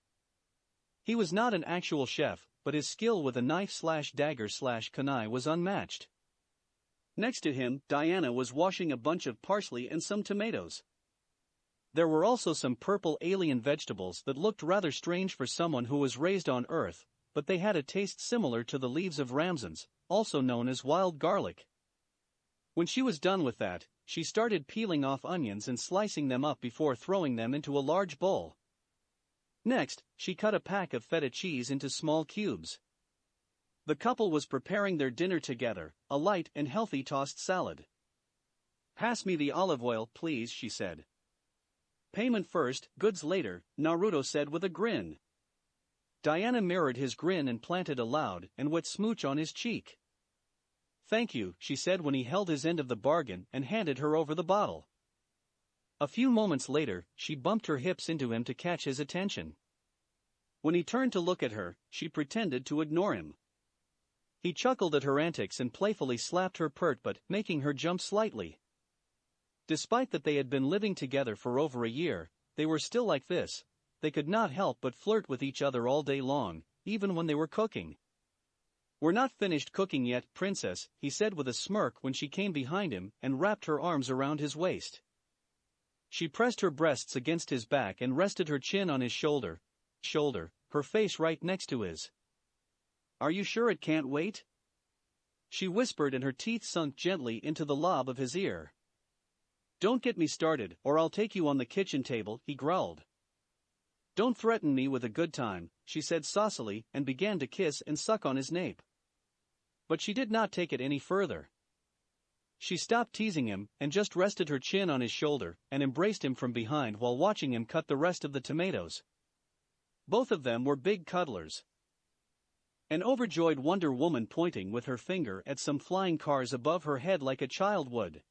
He was not an actual chef, but his skill with a knife/dagger/kunai was unmatched. Next to him, Diana was washing a bunch of parsley and some tomatoes. There were also some purple alien vegetables that looked rather strange for someone who was raised on Earth, but they had a taste similar to the leaves of ramsons, also known as wild garlic. When she was done with that, she started peeling off onions and slicing them up before throwing them into a large bowl. Next, she cut a pack of feta cheese into small cubes. The couple was preparing their dinner together, a light and healthy tossed salad. Pass me the olive oil, please, she said. Payment first, goods later, Naruto said with a grin. Diana mirrored his grin and planted a loud and wet smooch on his cheek. Thank you, she said when he held his end of the bargain and handed her over the bottle. A few moments later, she bumped her hips into him to catch his attention. When he turned to look at her, she pretended to ignore him. He chuckled at her antics and playfully slapped her pert butt, making her jump slightly. Despite that they had been living together for over a year, they were still like this. They could not help but flirt with each other all day long, even when they were cooking. We're not finished cooking yet, princess, he said with a smirk when she came behind him and wrapped her arms around his waist. She pressed her breasts against his back and rested her chin on his shoulder, her face right next to his. Are you sure it can't wait? She whispered and her teeth sunk gently into the lobe of his ear. Don't get me started, or I'll take you on the kitchen table, he growled. Don't threaten me with a good time, she said saucily and began to kiss and suck on his nape. But she did not take it any further. She stopped teasing him and just rested her chin on his shoulder and embraced him from behind while watching him cut the rest of the tomatoes. Both of them were big cuddlers. An overjoyed Wonder Woman pointing with her finger at some flying cars above her head like a child would.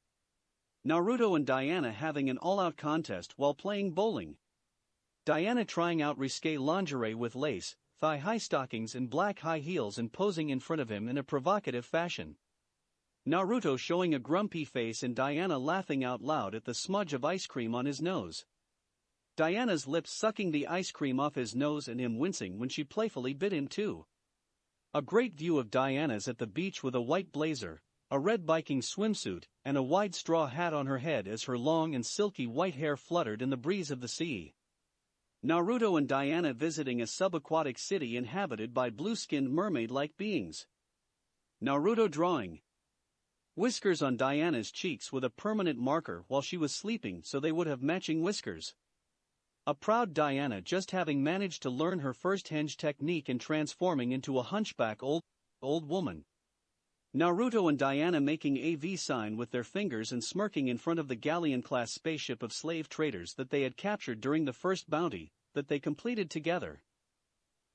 Naruto and Diana having an all-out contest while playing bowling. Diana trying out risque lingerie with lace, thigh-high stockings and black high heels and posing in front of him in a provocative fashion. Naruto showing a grumpy face and Diana laughing out loud at the smudge of ice cream on his nose. Diana's lips sucking the ice cream off his nose and him wincing when she playfully bit him too. A great view of Diana's at the beach with a white blazer, a red biking swimsuit, and a wide straw hat on her head as her long and silky white hair fluttered in the breeze of the sea. Naruto and Diana visiting a subaquatic city inhabited by blue-skinned mermaid-like beings. Naruto drawing whiskers on Diana's cheeks with a permanent marker while she was sleeping so they would have matching whiskers. A proud Diana just having managed to learn her first henge technique and transforming into a hunchback old woman. Naruto and Diana making a V sign with their fingers and smirking in front of the galleon-class spaceship of slave traders that they had captured during the first bounty that they completed together.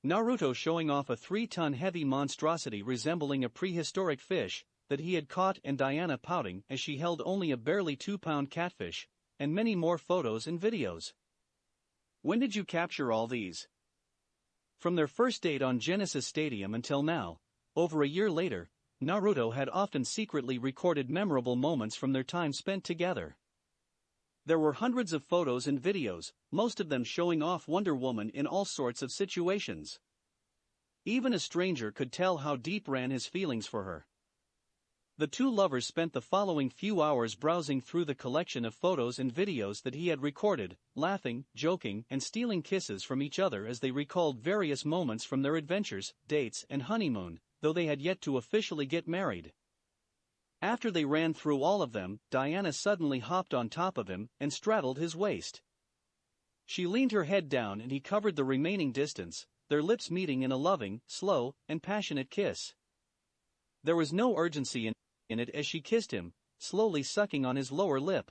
Naruto showing off a 3-ton heavy monstrosity resembling a prehistoric fish that he had caught and Diana pouting as she held only a barely 2-pound catfish, and many more photos and videos. When did you capture all these? From their first date on Genesis Stadium until now, over a year later, Naruto had often secretly recorded memorable moments from their time spent together. There were hundreds of photos and videos, most of them showing off Wonder Woman in all sorts of situations. Even a stranger could tell how deep ran his feelings for her. The two lovers spent the following few hours browsing through the collection of photos and videos that he had recorded, laughing, joking, and stealing kisses from each other as they recalled various moments from their adventures, dates, and honeymoon, though they had yet to officially get married. After they ran through all of them, Diana suddenly hopped on top of him and straddled his waist. She leaned her head down and he covered the remaining distance, their lips meeting in a loving, slow, and passionate kiss. There was no urgency in it as she kissed him, slowly sucking on his lower lip.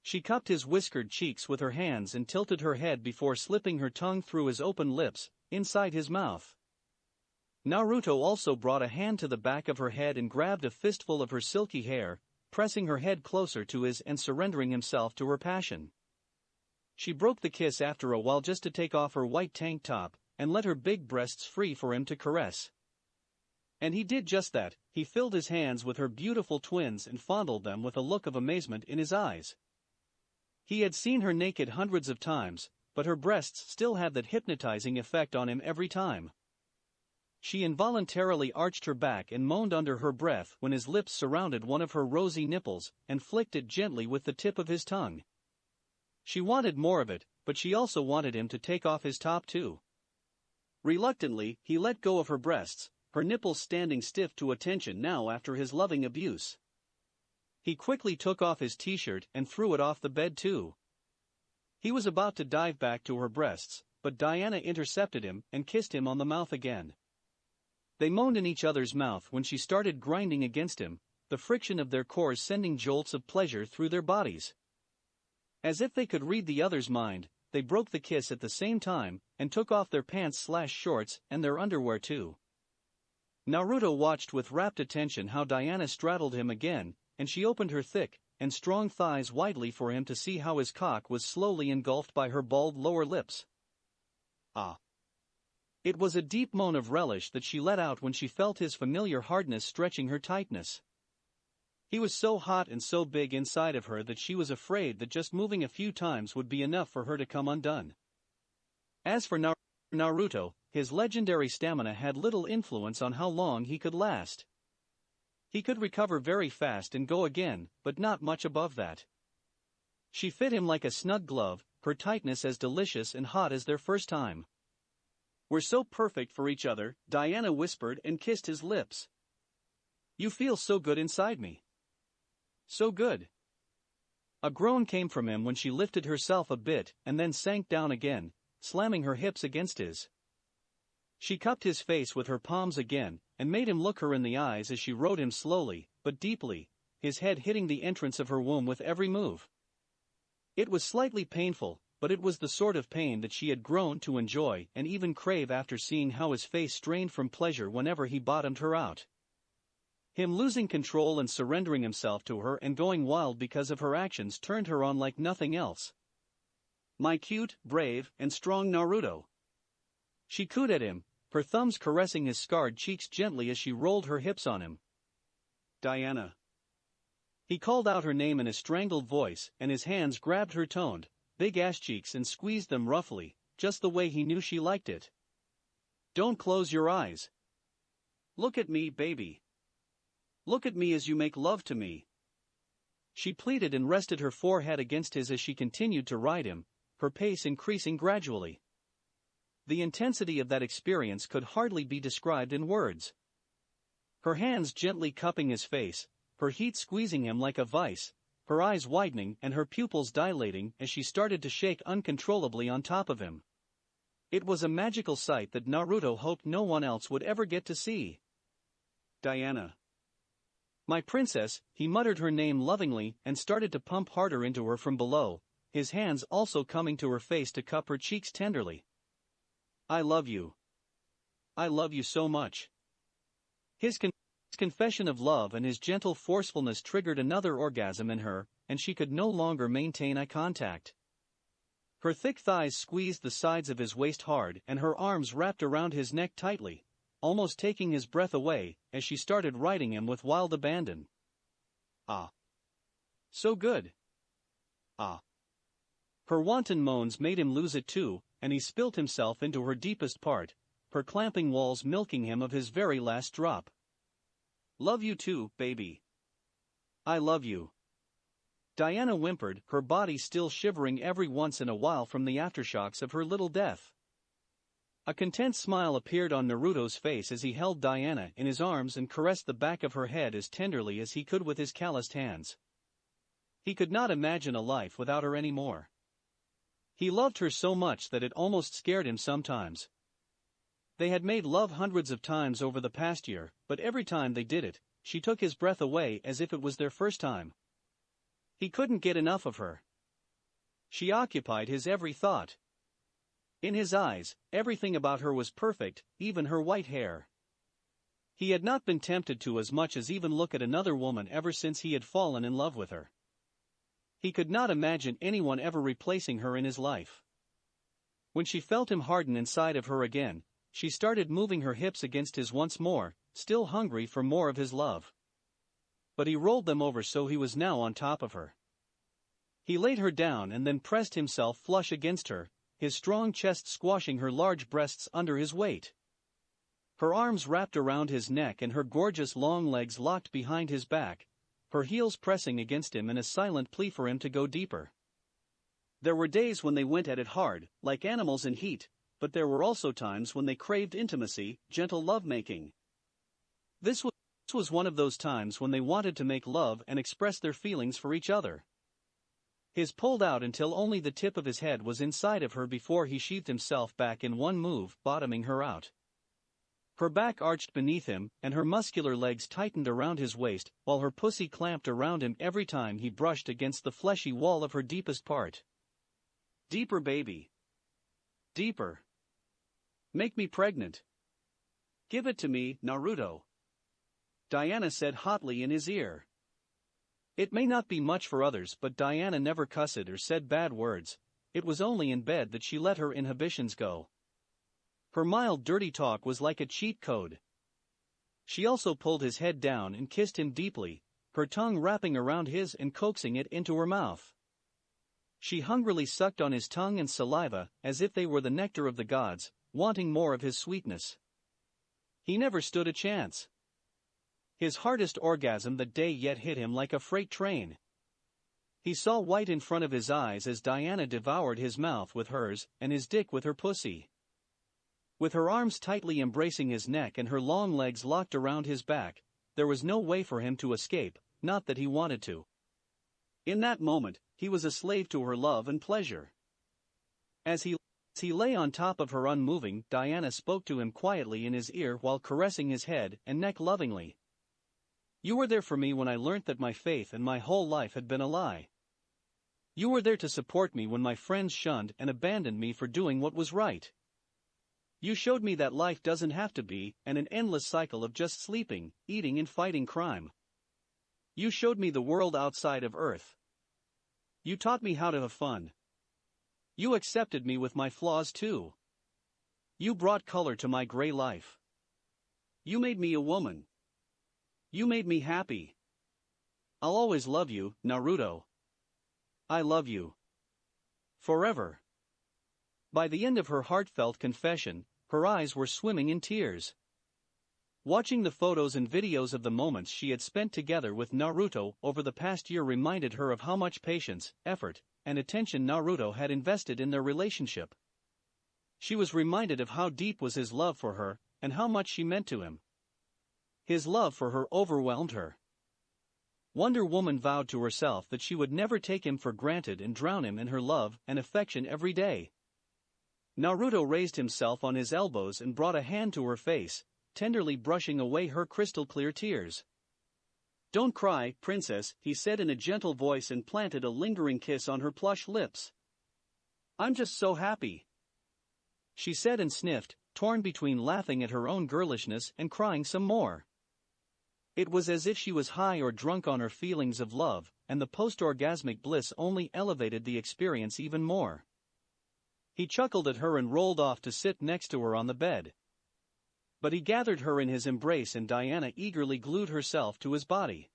She cupped his whiskered cheeks with her hands and tilted her head before slipping her tongue through his open lips, inside his mouth. Naruto also brought a hand to the back of her head and grabbed a fistful of her silky hair, pressing her head closer to his and surrendering himself to her passion. She broke the kiss after a while just to take off her white tank top, and let her big breasts free for him to caress. And he did just that. He filled his hands with her beautiful twins and fondled them with a look of amazement in his eyes. He had seen her naked hundreds of times, but her breasts still had that hypnotizing effect on him every time. She involuntarily arched her back and moaned under her breath when his lips surrounded one of her rosy nipples and flicked it gently with the tip of his tongue. She wanted more of it, but she also wanted him to take off his top too. Reluctantly, he let go of her breasts, her nipples standing stiff to attention now after his loving abuse. He quickly took off his t-shirt and threw it off the bed too. He was about to dive back to her breasts, but Diana intercepted him and kissed him on the mouth again. They moaned in each other's mouth when she started grinding against him, the friction of their cores sending jolts of pleasure through their bodies. As if they could read the other's mind, they broke the kiss at the same time and took off their pants/shorts and their underwear too. Naruto watched with rapt attention how Diana straddled him again, and she opened her thick and strong thighs widely for him to see how his cock was slowly engulfed by her bald lower lips. Ah! It was a deep moan of relish that she let out when she felt his familiar hardness stretching her tightness. He was so hot and so big inside of her that she was afraid that just moving a few times would be enough for her to come undone. As for Naruto, his legendary stamina had little influence on how long he could last. He could recover very fast and go again, but not much above that. She fit him like a snug glove, her tightness as delicious and hot as their first time. "We're so perfect for each other," Diana whispered and kissed his lips. "You feel so good inside me. So good." A groan came from him when she lifted herself a bit and then sank down again, slamming her hips against his. She cupped his face with her palms again, and made him look her in the eyes as she rode him slowly, but deeply, his head hitting the entrance of her womb with every move. It was slightly painful, but it was the sort of pain that she had grown to enjoy and even crave after seeing how his face strained from pleasure whenever he bottomed her out. Him losing control and surrendering himself to her and going wild because of her actions turned her on like nothing else. "My cute, brave, and strong Naruto." She cooed at him, her thumbs caressing his scarred cheeks gently as she rolled her hips on him. "Diana." He called out her name in a strangled voice, and his hands grabbed her toned, big ass cheeks and squeezed them roughly, just the way he knew she liked it. "Don't close your eyes. Look at me, baby. Look at me as you make love to me." She pleaded and rested her forehead against his as she continued to ride him, her pace increasing gradually. The intensity of that experience could hardly be described in words. Her hands gently cupping his face, her heat squeezing him like a vice, her eyes widening and her pupils dilating as she started to shake uncontrollably on top of him. It was a magical sight that Naruto hoped no one else would ever get to see. "Diana. My princess," he muttered her name lovingly and started to pump harder into her from below, his hands also coming to her face to cup her cheeks tenderly. "I love you. I love you so much." His confession of love and his gentle forcefulness triggered another orgasm in her, and she could no longer maintain eye contact. Her thick thighs squeezed the sides of his waist hard and her arms wrapped around his neck tightly, almost taking his breath away as she started riding him with wild abandon. "Ah. So good. Ah." Her wanton moans made him lose it too, and he spilt himself into her deepest part, her clamping walls milking him of his very last drop. "Love you too, baby. I love you." Diana whimpered, her body still shivering every once in a while from the aftershocks of her little death. A content smile appeared on Naruto's face as he held Diana in his arms and caressed the back of her head as tenderly as he could with his calloused hands. He could not imagine a life without her anymore. He loved her so much that it almost scared him sometimes. They had made love hundreds of times over the past year, but every time they did it, she took his breath away as if it was their first time. He couldn't get enough of her. She occupied his every thought. In his eyes, everything about her was perfect, even her white hair. He had not been tempted to as much as even look at another woman ever since he had fallen in love with her. He could not imagine anyone ever replacing her in his life. When she felt him harden inside of her again, she started moving her hips against his once more, still hungry for more of his love. But he rolled them over so he was now on top of her. He laid her down and then pressed himself flush against her, his strong chest squashing her large breasts under his weight. Her arms wrapped around his neck and her gorgeous long legs locked behind his back, her heels pressing against him in a silent plea for him to go deeper. There were days when they went at it hard, like animals in heat, but there were also times when they craved intimacy, gentle lovemaking. This was one of those times when they wanted to make love and express their feelings for each other. His pulled out until only the tip of his head was inside of her before he sheathed himself back in one move, bottoming her out. Her back arched beneath him, and her muscular legs tightened around his waist, while her pussy clamped around him every time he brushed against the fleshy wall of her deepest part. Deeper, baby. Deeper. Make me pregnant. Give it to me, Naruto. Diana said hotly in his ear. It may not be much for others, but Diana never cussed or said bad words. It was only in bed that she let her inhibitions go. Her mild dirty talk was like a cheat code. She also pulled his head down and kissed him deeply, her tongue wrapping around his and coaxing it into her mouth. She hungrily sucked on his tongue and saliva as if they were the nectar of the gods, wanting more of his sweetness. He never stood a chance. His hardest orgasm that day yet hit him like a freight train. He saw white in front of his eyes as Diana devoured his mouth with hers and his dick with her pussy. With her arms tightly embracing his neck and her long legs locked around his back, there was no way for him to escape, not that he wanted to. In that moment, he was a slave to her love and pleasure. As he lay on top of her unmoving, Diana spoke to him quietly in his ear while caressing his head and neck lovingly. You were there for me when I learnt that my faith and my whole life had been a lie. You were there to support me when my friends shunned and abandoned me for doing what was right. You showed me that life doesn't have to be an endless cycle of just sleeping, eating and fighting crime. You showed me the world outside of Earth. You taught me how to have fun. You accepted me with my flaws too. You brought color to my gray life. You made me a woman. You made me happy. I'll always love you, Naruto. I love you. Forever. By the end of her heartfelt confession, her eyes were swimming in tears. Watching the photos and videos of the moments she had spent together with Naruto over the past year reminded her of how much patience, effort, and attention Naruto had invested in their relationship. She was reminded of how deep was his love for her, and how much she meant to him. His love for her overwhelmed her. Wonder Woman vowed to herself that she would never take him for granted and drown him in her love and affection every day. Naruto raised himself on his elbows and brought a hand to her face, tenderly brushing away her crystal-clear tears. Don't cry, princess, he said in a gentle voice and planted a lingering kiss on her plush lips. I'm just so happy, she said and sniffed, torn between laughing at her own girlishness and crying some more. It was as if she was high or drunk on her feelings of love, and the post-orgasmic bliss only elevated the experience even more. He chuckled at her and rolled off to sit next to her on the bed. But he gathered her in his embrace and Diana eagerly glued herself to his body.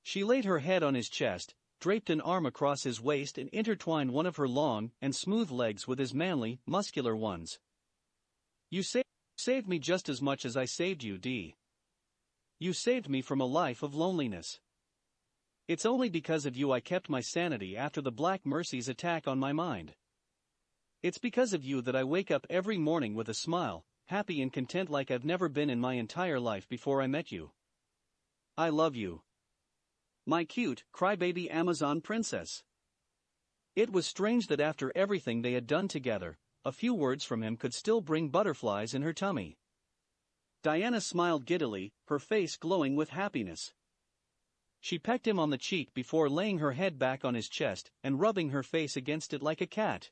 She laid her head on his chest, draped an arm across his waist and intertwined one of her long and smooth legs with his manly, muscular ones. You saved me just as much as I saved you, Dee. You saved me from a life of loneliness. It's only because of you I kept my sanity after the Black Mercy's attack on my mind. It's because of you that I wake up every morning with a smile, happy and content like I've never been in my entire life before I met you. I love you. My cute, crybaby Amazon princess. It was strange that after everything they had done together, a few words from him could still bring butterflies in her tummy. Diana smiled giddily, her face glowing with happiness. She pecked him on the cheek before laying her head back on his chest and rubbing her face against it like a cat.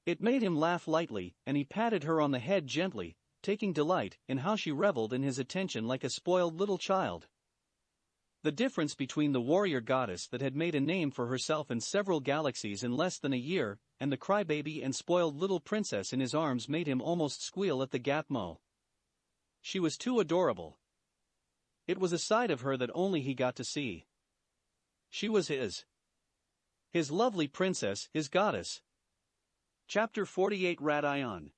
It made him laugh lightly, and he patted her on the head gently, taking delight in how she reveled in his attention like a spoiled little child. The difference between the warrior goddess that had made a name for herself in several galaxies in less than a year, and the crybaby and spoiled little princess in his arms made him almost squeal at the gap-mo. She was too adorable. It was a side of her that only he got to see. She was his. His lovely princess, his goddess. Chapter 48 Radion.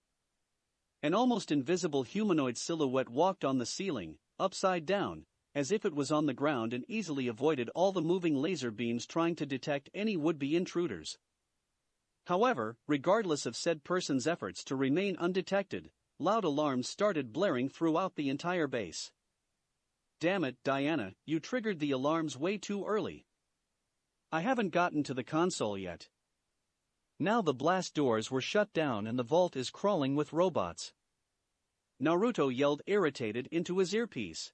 An almost invisible humanoid silhouette walked on the ceiling, upside down, as if it was on the ground and easily avoided all the moving laser beams trying to detect any would-be intruders. However, regardless of said person's efforts to remain undetected, loud alarms started blaring throughout the entire base. Damn it, Diana, you triggered the alarms way too early. I haven't gotten to the console yet. Now the blast doors were shut down and the vault is crawling with robots. Naruto yelled irritated into his earpiece.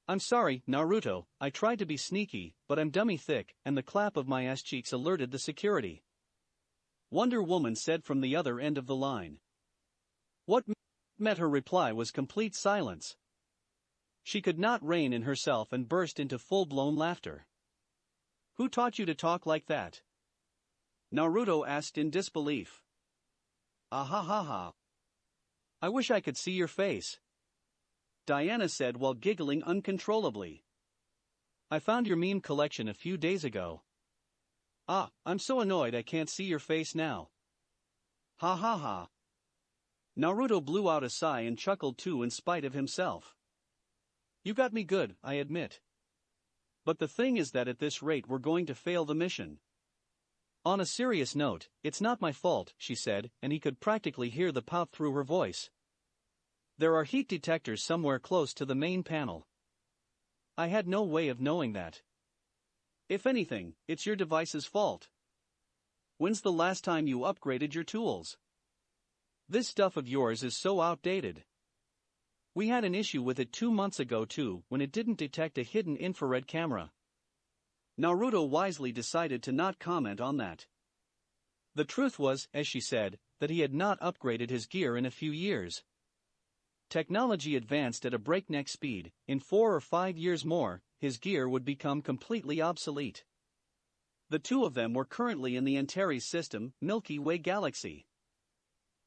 I'm sorry, Naruto, I tried to be sneaky, but I'm dummy thick, and the clap of my ass cheeks alerted the security. Wonder Woman said from the other end of the line. What met her reply was complete silence. She could not rein in herself and burst into full-blown laughter. Who taught you to talk like that? Naruto asked in disbelief. Ah ha ha ha. I wish I could see your face. Diana said while giggling uncontrollably. I found your meme collection a few days ago. Ah, I'm so annoyed I can't see your face now. Ha ha ha. Naruto blew out a sigh and chuckled too in spite of himself. You got me good, I admit. But the thing is that at this rate we're going to fail the mission. On a serious note, it's not my fault, she said, and he could practically hear the pout through her voice. There are heat detectors somewhere close to the main panel. I had no way of knowing that. If anything, it's your device's fault. When's the last time you upgraded your tools? This stuff of yours is so outdated. We had an issue with it 2 months ago too, when it didn't detect a hidden infrared camera. Naruto wisely decided to not comment on that. The truth was, as she said, that he had not upgraded his gear in a few years. Technology advanced at a breakneck speed. In 4 or 5 years more, his gear would become completely obsolete. The two of them were currently in the Antares system, Milky Way galaxy.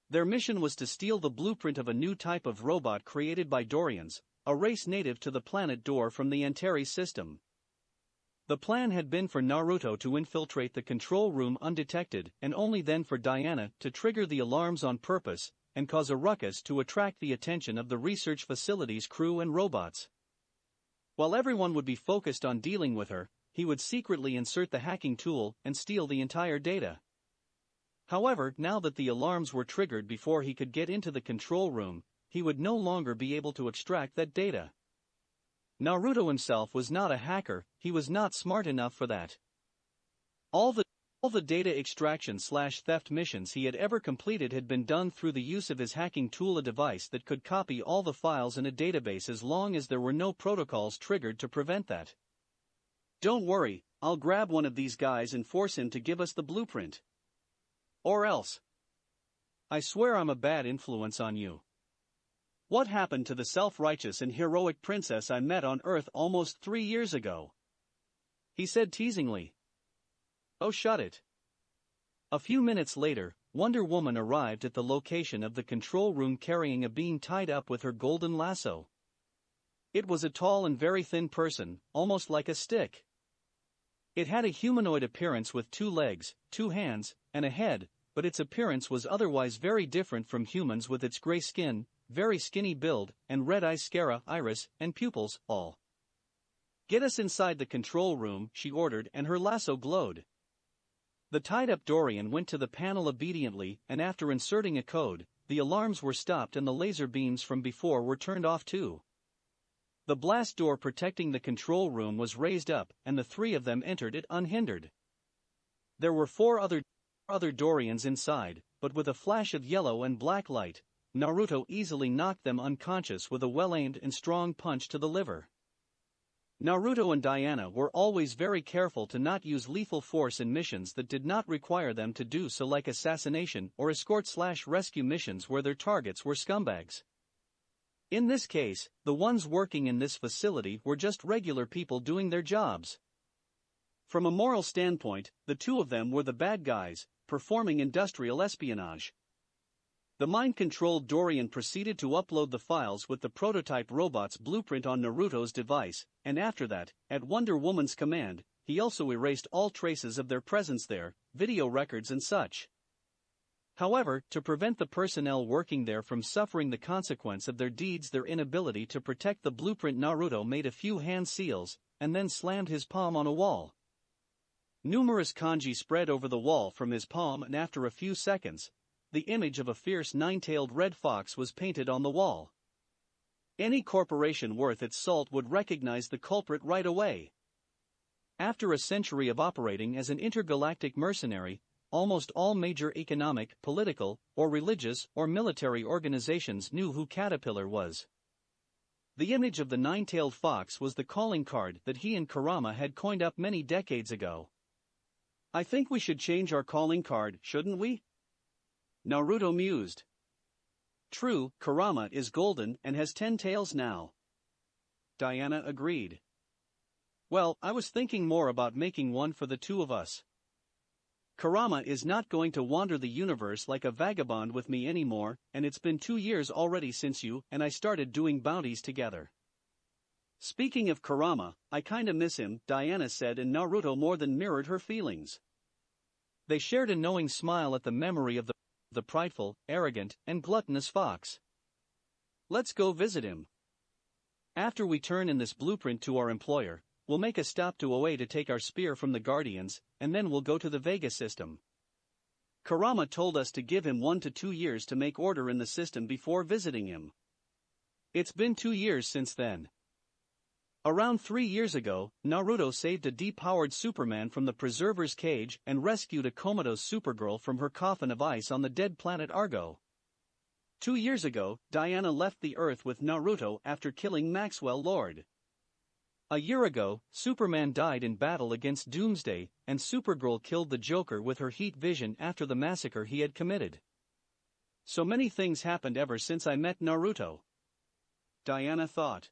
Their mission was to steal the blueprint of a new type of robot created by Dorians, a race native to the planet Dor from the Antares system. The plan had been for Naruto to infiltrate the control room undetected and only then for Diana to trigger the alarms on purpose and cause a ruckus to attract the attention of the research facility's crew and robots. While everyone would be focused on dealing with her, he would secretly insert the hacking tool and steal the entire data. However, now that the alarms were triggered before he could get into the control room, he would no longer be able to extract that data. Naruto himself was not a hacker, he was not smart enough for that. All the data extraction/theft missions he had ever completed had been done through the use of his hacking tool, a device that could copy all the files in a database as long as there were no protocols triggered to prevent that. Don't worry, I'll grab one of these guys and force him to give us the blueprint. Or else. I swear I'm a bad influence on you. What happened to the self-righteous and heroic princess I met on Earth almost 3 years ago? He said teasingly. Oh, shut it. A few minutes later, Wonder Woman arrived at the location of the control room carrying a beam tied up with her golden lasso. It was a tall and very thin person, almost like a stick. It had a humanoid appearance with 2 legs, 2 hands, and a head, but its appearance was otherwise very different from humans with its gray skin, very skinny build, and red eyes, sclera, iris, and pupils, all. Get us inside the control room, she ordered, and her lasso glowed. The tied-up Dorian went to the panel obediently, and after inserting a code, the alarms were stopped and the laser beams from before were turned off too. The blast door protecting the control room was raised up, and the three of them entered it unhindered. There were four other Dorians inside, but with a flash of yellow and black light, Naruto easily knocked them unconscious with a well-aimed and strong punch to the liver. Naruto and Diana were always very careful to not use lethal force in missions that did not require them to do so, like assassination or escort/rescue missions where their targets were scumbags. In this case, the ones working in this facility were just regular people doing their jobs. From a moral standpoint, the two of them were the bad guys, performing industrial espionage. The mind-controlled Dorian proceeded to upload the files with the prototype robot's blueprint on Naruto's device, and after that, at Wonder Woman's command, he also erased all traces of their presence there, video records and such. However, to prevent the personnel working there from suffering the consequence of their deeds, their inability to protect the blueprint, Naruto made a few hand seals, and then slammed his palm on a wall. Numerous kanji spread over the wall from his palm, and after a few seconds, the image of a fierce nine-tailed red fox was painted on the wall. Any corporation worth its salt would recognize the culprit right away. After a century of operating as an intergalactic mercenary, almost all major economic, political, or religious or military organizations knew who Caterpillar was. The image of the nine-tailed fox was the calling card that he and Kurama had coined up many decades ago. "I think we should change our calling card, shouldn't we?" Naruto mused. "True, Kurama is golden and has 10 tails now." Diana agreed. "Well, I was thinking more about making one for the two of us. Kurama is not going to wander the universe like a vagabond with me anymore, and it's been 2 years already since you and I started doing bounties together." "Speaking of Kurama, I kinda miss him," Diana said, and Naruto more than mirrored her feelings. They shared a knowing smile at the memory of the prideful, arrogant, and gluttonous fox. "Let's go visit him. After we turn in this blueprint to our employer, we'll make a stop to OA to take our spear from the Guardians, and then we'll go to the Vega system. Kurama told us to give him 1 to 2 years to make order in the system before visiting him. It's been 2 years since then. Around 3 years ago, Naruto saved a depowered Superman from the preserver's cage and rescued a comatose Supergirl from her coffin of ice on the dead planet Argo. 2 years ago, Diana left the Earth with Naruto after killing Maxwell Lord. A year ago, Superman died in battle against Doomsday, and Supergirl killed the Joker with her heat vision after the massacre he had committed. So many things happened ever since I met Naruto. Diana thought.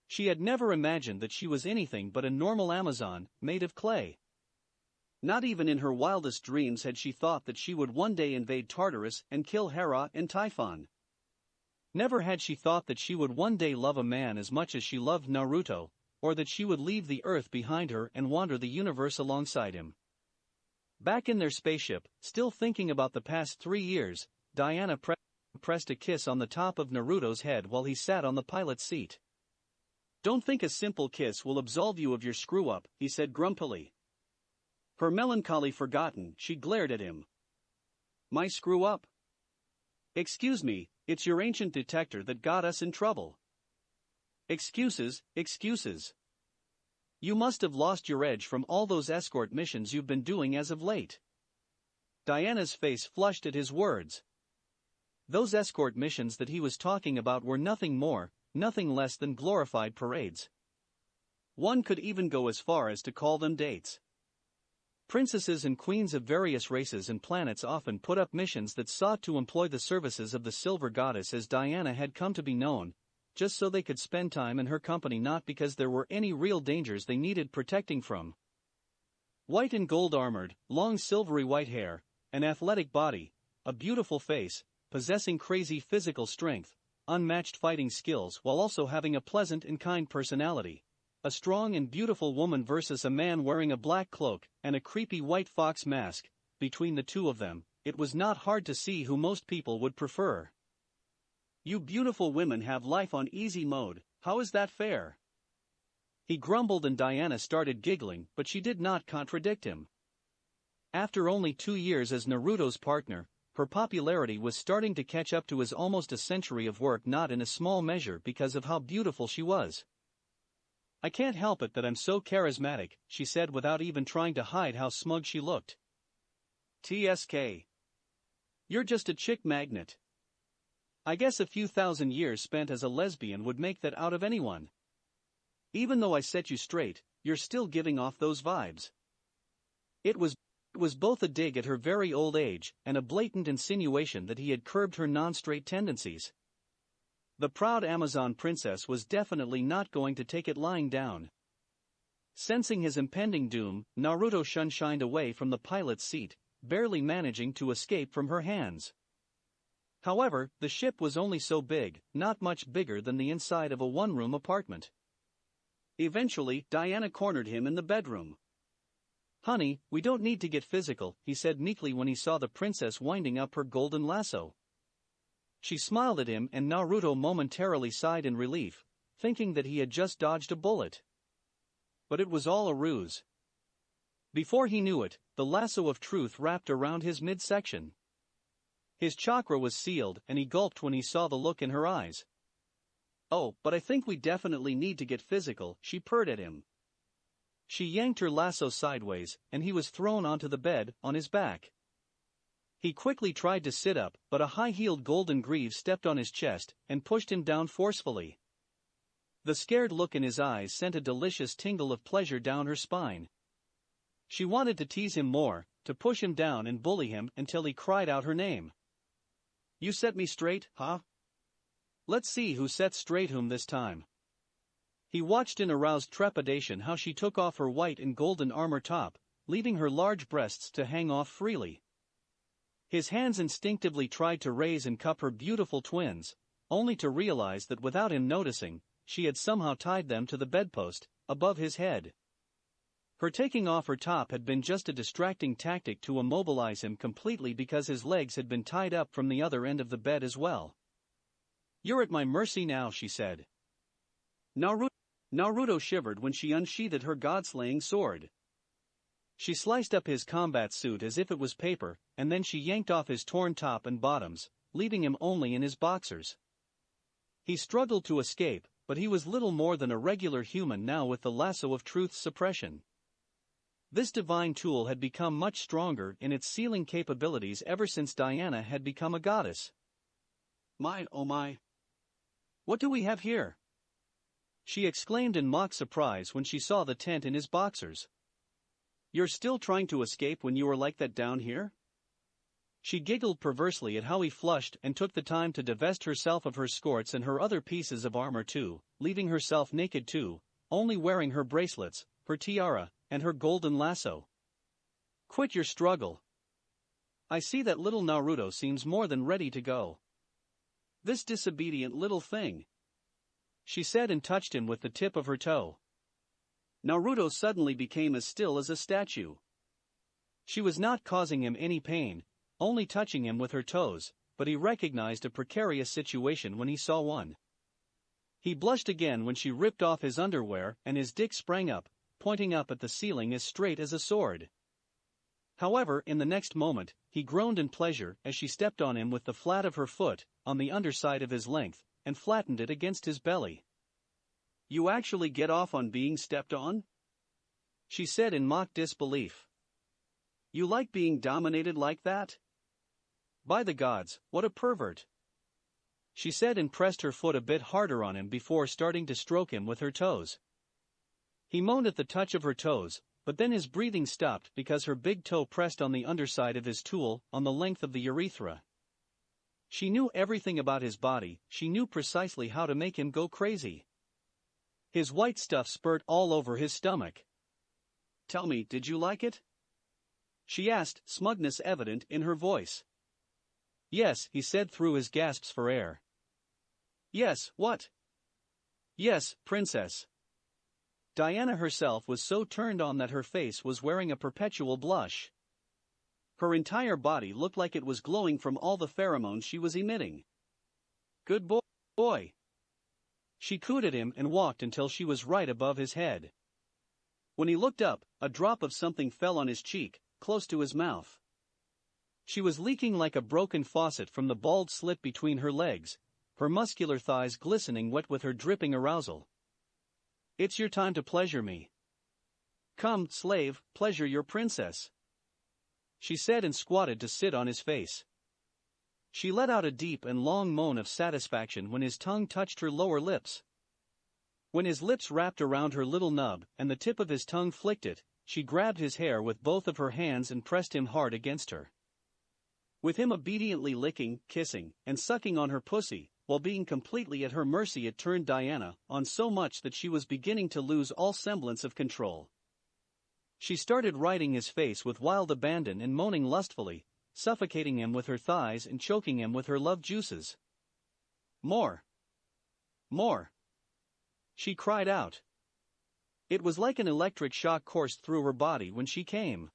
She had never imagined that she was anything but a normal Amazon, made of clay. Not even in her wildest dreams had she thought that she would one day invade Tartarus and kill Hera and Typhon. Never had she thought that she would one day love a man as much as she loved Naruto, or that she would leave the Earth behind her and wander the universe alongside him. Back in their spaceship, still thinking about the past 3 years, Diana pressed a kiss on the top of Naruto's head while he sat on the pilot's seat. "Don't think a simple kiss will absolve you of your screw-up," he said grumpily. Her melancholy forgotten, she glared at him. "My screw-up? Excuse me, it's your ancient detector that got us in trouble." "Excuses, excuses. You must have lost your edge from all those escort missions you've been doing as of late." Diana's face flushed at his words. Those escort missions that he was talking about were nothing more, nothing less than glorified parades. One could even go as far as to call them dates. Princesses and queens of various races and planets often put up missions that sought to employ the services of the Silver Goddess, as Diana had come to be known, just so they could spend time in her company, not because there were any real dangers they needed protecting from. White and gold armored, long silvery white hair, an athletic body, a beautiful face, possessing crazy physical strength, unmatched fighting skills while also having a pleasant and kind personality. A strong and beautiful woman versus a man wearing a black cloak and a creepy white fox mask. Between the two of them, it was not hard to see who most people would prefer. "You beautiful women have life on easy mode, how is that fair?" He grumbled and Diana started giggling, but she did not contradict him. After only 2 years as Naruto's partner, her popularity was starting to catch up to his almost a century of work, not in a small measure because of how beautiful she was. "I can't help it that I'm so charismatic," she said without even trying to hide how smug she looked. "TSK. You're just a chick magnet. I guess a few thousand years spent as a lesbian would make that out of anyone. Even though I set you straight, you're still giving off those vibes." It was both a dig at her very old age and a blatant insinuation that he had curbed her non-straight tendencies. The proud Amazon princess was definitely not going to take it lying down. Sensing his impending doom, Naruto shined away from the pilot's seat, barely managing to escape from her hands. However, the ship was only so big, not much bigger than the inside of a one-room apartment. Eventually, Diana cornered him in the bedroom. "Honey, we don't need to get physical," he said meekly when he saw the princess winding up her golden lasso. She smiled at him and Naruto momentarily sighed in relief, thinking that he had just dodged a bullet. But it was all a ruse. Before he knew it, the lasso of truth wrapped around his midsection. His chakra was sealed and he gulped when he saw the look in her eyes. "Oh, but I think we definitely need to get physical," she purred at him. She yanked her lasso sideways, and he was thrown onto the bed, on his back. He quickly tried to sit up, but a high-heeled golden greave stepped on his chest and pushed him down forcefully. The scared look in his eyes sent a delicious tingle of pleasure down her spine. She wanted to tease him more, to push him down and bully him until he cried out her name. "You set me straight, huh? Let's see who sets straight whom this time." He watched in aroused trepidation how she took off her white and golden armor top, leaving her large breasts to hang off freely. His hands instinctively tried to raise and cup her beautiful twins, only to realize that without him noticing, she had somehow tied them to the bedpost, above his head. Her taking off her top had been just a distracting tactic to immobilize him completely because his legs had been tied up from the other end of the bed as well. "You're at my mercy now," she said. Naruto shivered when she unsheathed her god-slaying sword. She sliced up his combat suit as if it was paper, and then she yanked off his torn top and bottoms, leaving him only in his boxers. He struggled to escape, but he was little more than a regular human now with the lasso of truth's suppression. This divine tool had become much stronger in its sealing capabilities ever since Diana had become a goddess. "My, oh my! What do we have here?" she exclaimed in mock surprise when she saw the tent in his boxers. "You're still trying to escape when you were like that down here?" She giggled perversely at how he flushed and took the time to divest herself of her skirts and her other pieces of armor too, leaving herself naked too, only wearing her bracelets, her tiara, and her golden lasso. "Quit your struggle. I see that little Naruto seems more than ready to go. This disobedient little thing," she said and touched him with the tip of her toe. Naruto suddenly became as still as a statue. She was not causing him any pain, only touching him with her toes, but he recognized a precarious situation when he saw one. He blushed again when she ripped off his underwear and his dick sprang up, pointing up at the ceiling as straight as a sword. However, in the next moment, he groaned in pleasure as she stepped on him with the flat of her foot, on the underside of his length, and flattened it against his belly. "You actually get off on being stepped on?" she said in mock disbelief. "You like being dominated like that? By the gods, what a pervert," she said and pressed her foot a bit harder on him before starting to stroke him with her toes. He moaned at the touch of her toes, but then his breathing stopped because her big toe pressed on the underside of his tool, on the length of the urethra. She knew everything about his body, she knew precisely how to make him go crazy. His white stuff spurted all over his stomach. "Tell me, did you like it?" she asked, smugness evident in her voice. "Yes," he said through his gasps for air. "Yes, what?" "Yes, princess." Diana herself was so turned on that her face was wearing a perpetual blush. Her entire body looked like it was glowing from all the pheromones she was emitting. "Good boy." She cooed at him and walked until she was right above his head. When he looked up, a drop of something fell on his cheek, close to his mouth. She was leaking like a broken faucet from the bald slit between her legs, her muscular thighs glistening wet with her dripping arousal. "It's your time to pleasure me. Come, slave, pleasure your princess," she said and squatted to sit on his face. She let out a deep and long moan of satisfaction when his tongue touched her lower lips. When his lips wrapped around her little nub and the tip of his tongue flicked it, she grabbed his hair with both of her hands and pressed him hard against her. With him obediently licking, kissing, and sucking on her pussy, while being completely at her mercy, it turned Diana on so much that she was beginning to lose all semblance of control. She started riding his face with wild abandon and moaning lustfully, suffocating him with her thighs and choking him with her love juices. "More! More!" she cried out. It was like an electric shock coursed through her body when she came.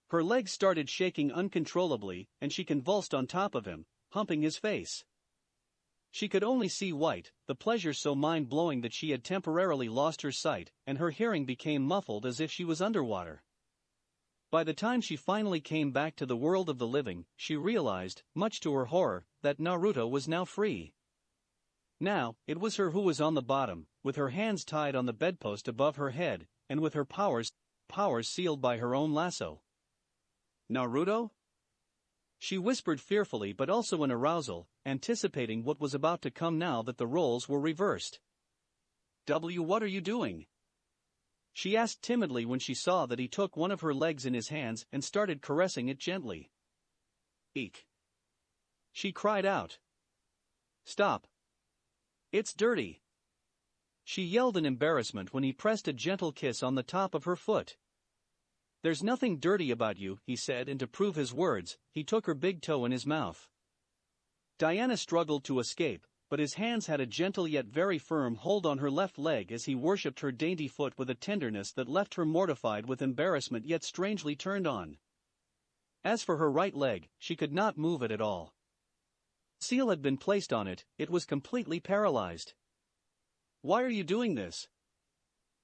Her legs started shaking uncontrollably, and she convulsed on top of him, humping his face. She could only see white, the pleasure so mind-blowing that she had temporarily lost her sight, and her hearing became muffled as if she was underwater. By the time she finally came back to the world of the living, she realized, much to her horror, that Naruto was now free. Now, it was her who was on the bottom, with her hands tied on the bedpost above her head, and with her powers sealed by her own lasso. "Naruto?" she whispered fearfully but also in arousal, anticipating what was about to come now that the roles were reversed. What are you doing?" she asked timidly when she saw that he took one of her legs in his hands and started caressing it gently. "Eek!" she cried out. "Stop! It's dirty!" she yelled in embarrassment when he pressed a gentle kiss on the top of her foot. "There's nothing dirty about you," he said, and to prove his words, he took her big toe in his mouth. Diana struggled to escape, but his hands had a gentle yet very firm hold on her left leg as he worshipped her dainty foot with a tenderness that left her mortified with embarrassment yet strangely turned on. As for her right leg, she could not move it at all. Seal had been placed on it, it was completely paralyzed. "Why are you doing this?"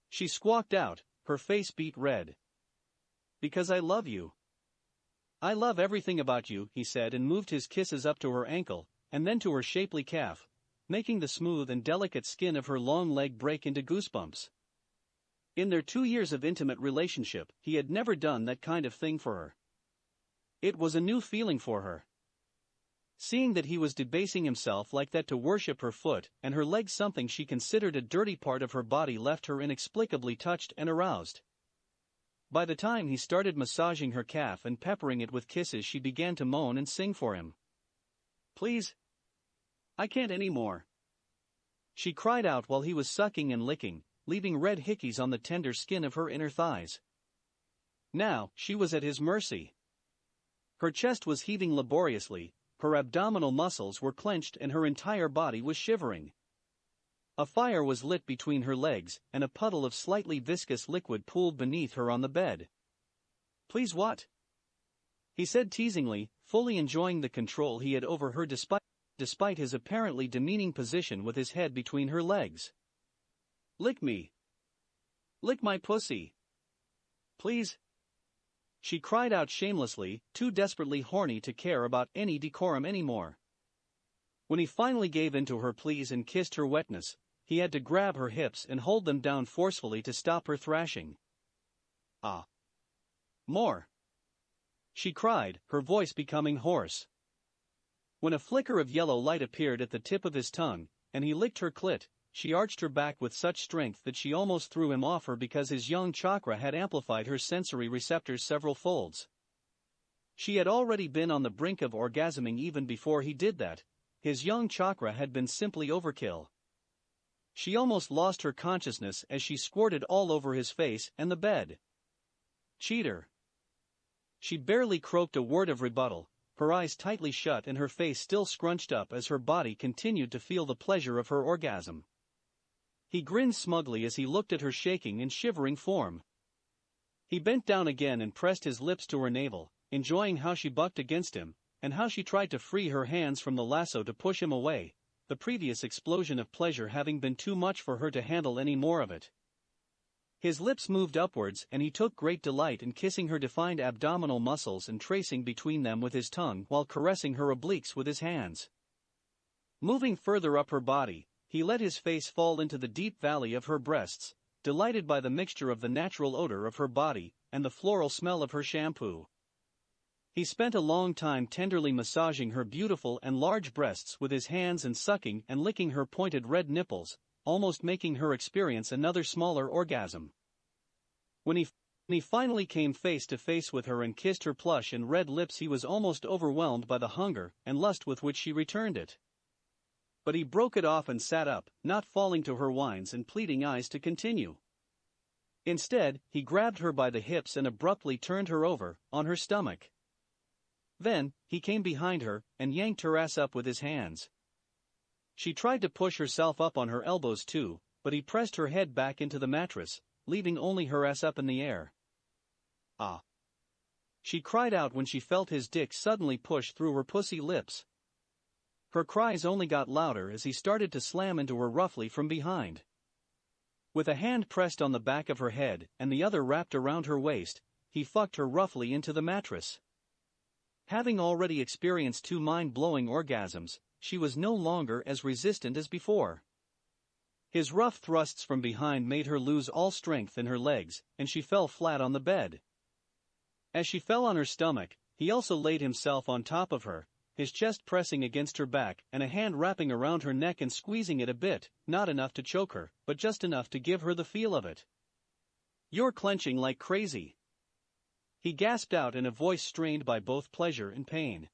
she squawked out, her face beet red. "Because I love you. I love everything about you," he said and moved his kisses up to her ankle, and then to her shapely calf, making the smooth and delicate skin of her long leg break into goosebumps. In their 2 years of intimate relationship, he had never done that kind of thing for her. It was a new feeling for her. Seeing that he was debasing himself like that to worship her foot and her leg, something she considered a dirty part of her body, left her inexplicably touched and aroused. By the time he started massaging her calf and peppering it with kisses, she began to moan and sing for him. "Please, I can't anymore," she cried out while he was sucking and licking, leaving red hickeys on the tender skin of her inner thighs. Now, she was at his mercy. Her chest was heaving laboriously, her abdominal muscles were clenched and her entire body was shivering. A fire was lit between her legs, and a puddle of slightly viscous liquid pooled beneath her on the bed. "Please what?" he said teasingly, fully enjoying the control he had over her despite his apparently demeaning position with his head between her legs. "Lick me. Lick my pussy. Please," she cried out shamelessly, too desperately horny to care about any decorum anymore. When he finally gave in to her pleas and kissed her wetness, he had to grab her hips and hold them down forcefully to stop her thrashing. "Ah! More!" she cried, her voice becoming hoarse. When a flicker of yellow light appeared at the tip of his tongue, and he licked her clit, she arched her back with such strength that she almost threw him off her because his yang chakra had amplified her sensory receptors several folds. She had already been on the brink of orgasming even before he did that. His yang chakra had been simply overkill. She almost lost her consciousness as she squirted all over his face and the bed. "Cheater!" She barely croaked a word of rebuttal, her eyes tightly shut and her face still scrunched up as her body continued to feel the pleasure of her orgasm. He grinned smugly as he looked at her shaking and shivering form. He bent down again and pressed his lips to her navel, enjoying how she bucked against him, and how she tried to free her hands from the lasso to push him away, the previous explosion of pleasure having been too much for her to handle any more of it. His lips moved upwards and he took great delight in kissing her defined abdominal muscles and tracing between them with his tongue while caressing her obliques with his hands. Moving further up her body, he let his face fall into the deep valley of her breasts, delighted by the mixture of the natural odor of her body and the floral smell of her shampoo. He spent a long time tenderly massaging her beautiful and large breasts with his hands and sucking and licking her pointed red nipples, almost making her experience another smaller orgasm. When he finally came face to face with her and kissed her plush and red lips, he was almost overwhelmed by the hunger and lust with which she returned it. But he broke it off and sat up, not falling to her whines and pleading eyes to continue. Instead, he grabbed her by the hips and abruptly turned her over, on her stomach. Then, he came behind her and yanked her ass up with his hands. She tried to push herself up on her elbows too, but he pressed her head back into the mattress, leaving only her ass up in the air. Ah! She cried out when she felt his dick suddenly push through her pussy lips. Her cries only got louder as he started to slam into her roughly from behind. With a hand pressed on the back of her head and the other wrapped around her waist, he fucked her roughly into the mattress. Having already experienced 2 mind-blowing orgasms, she was no longer as resistant as before. His rough thrusts from behind made her lose all strength in her legs, and she fell flat on the bed. As she fell on her stomach, he also laid himself on top of her, his chest pressing against her back and a hand wrapping around her neck and squeezing it a bit, not enough to choke her, but just enough to give her the feel of it. "You're clenching like crazy," he gasped out in a voice strained by both pleasure and pain.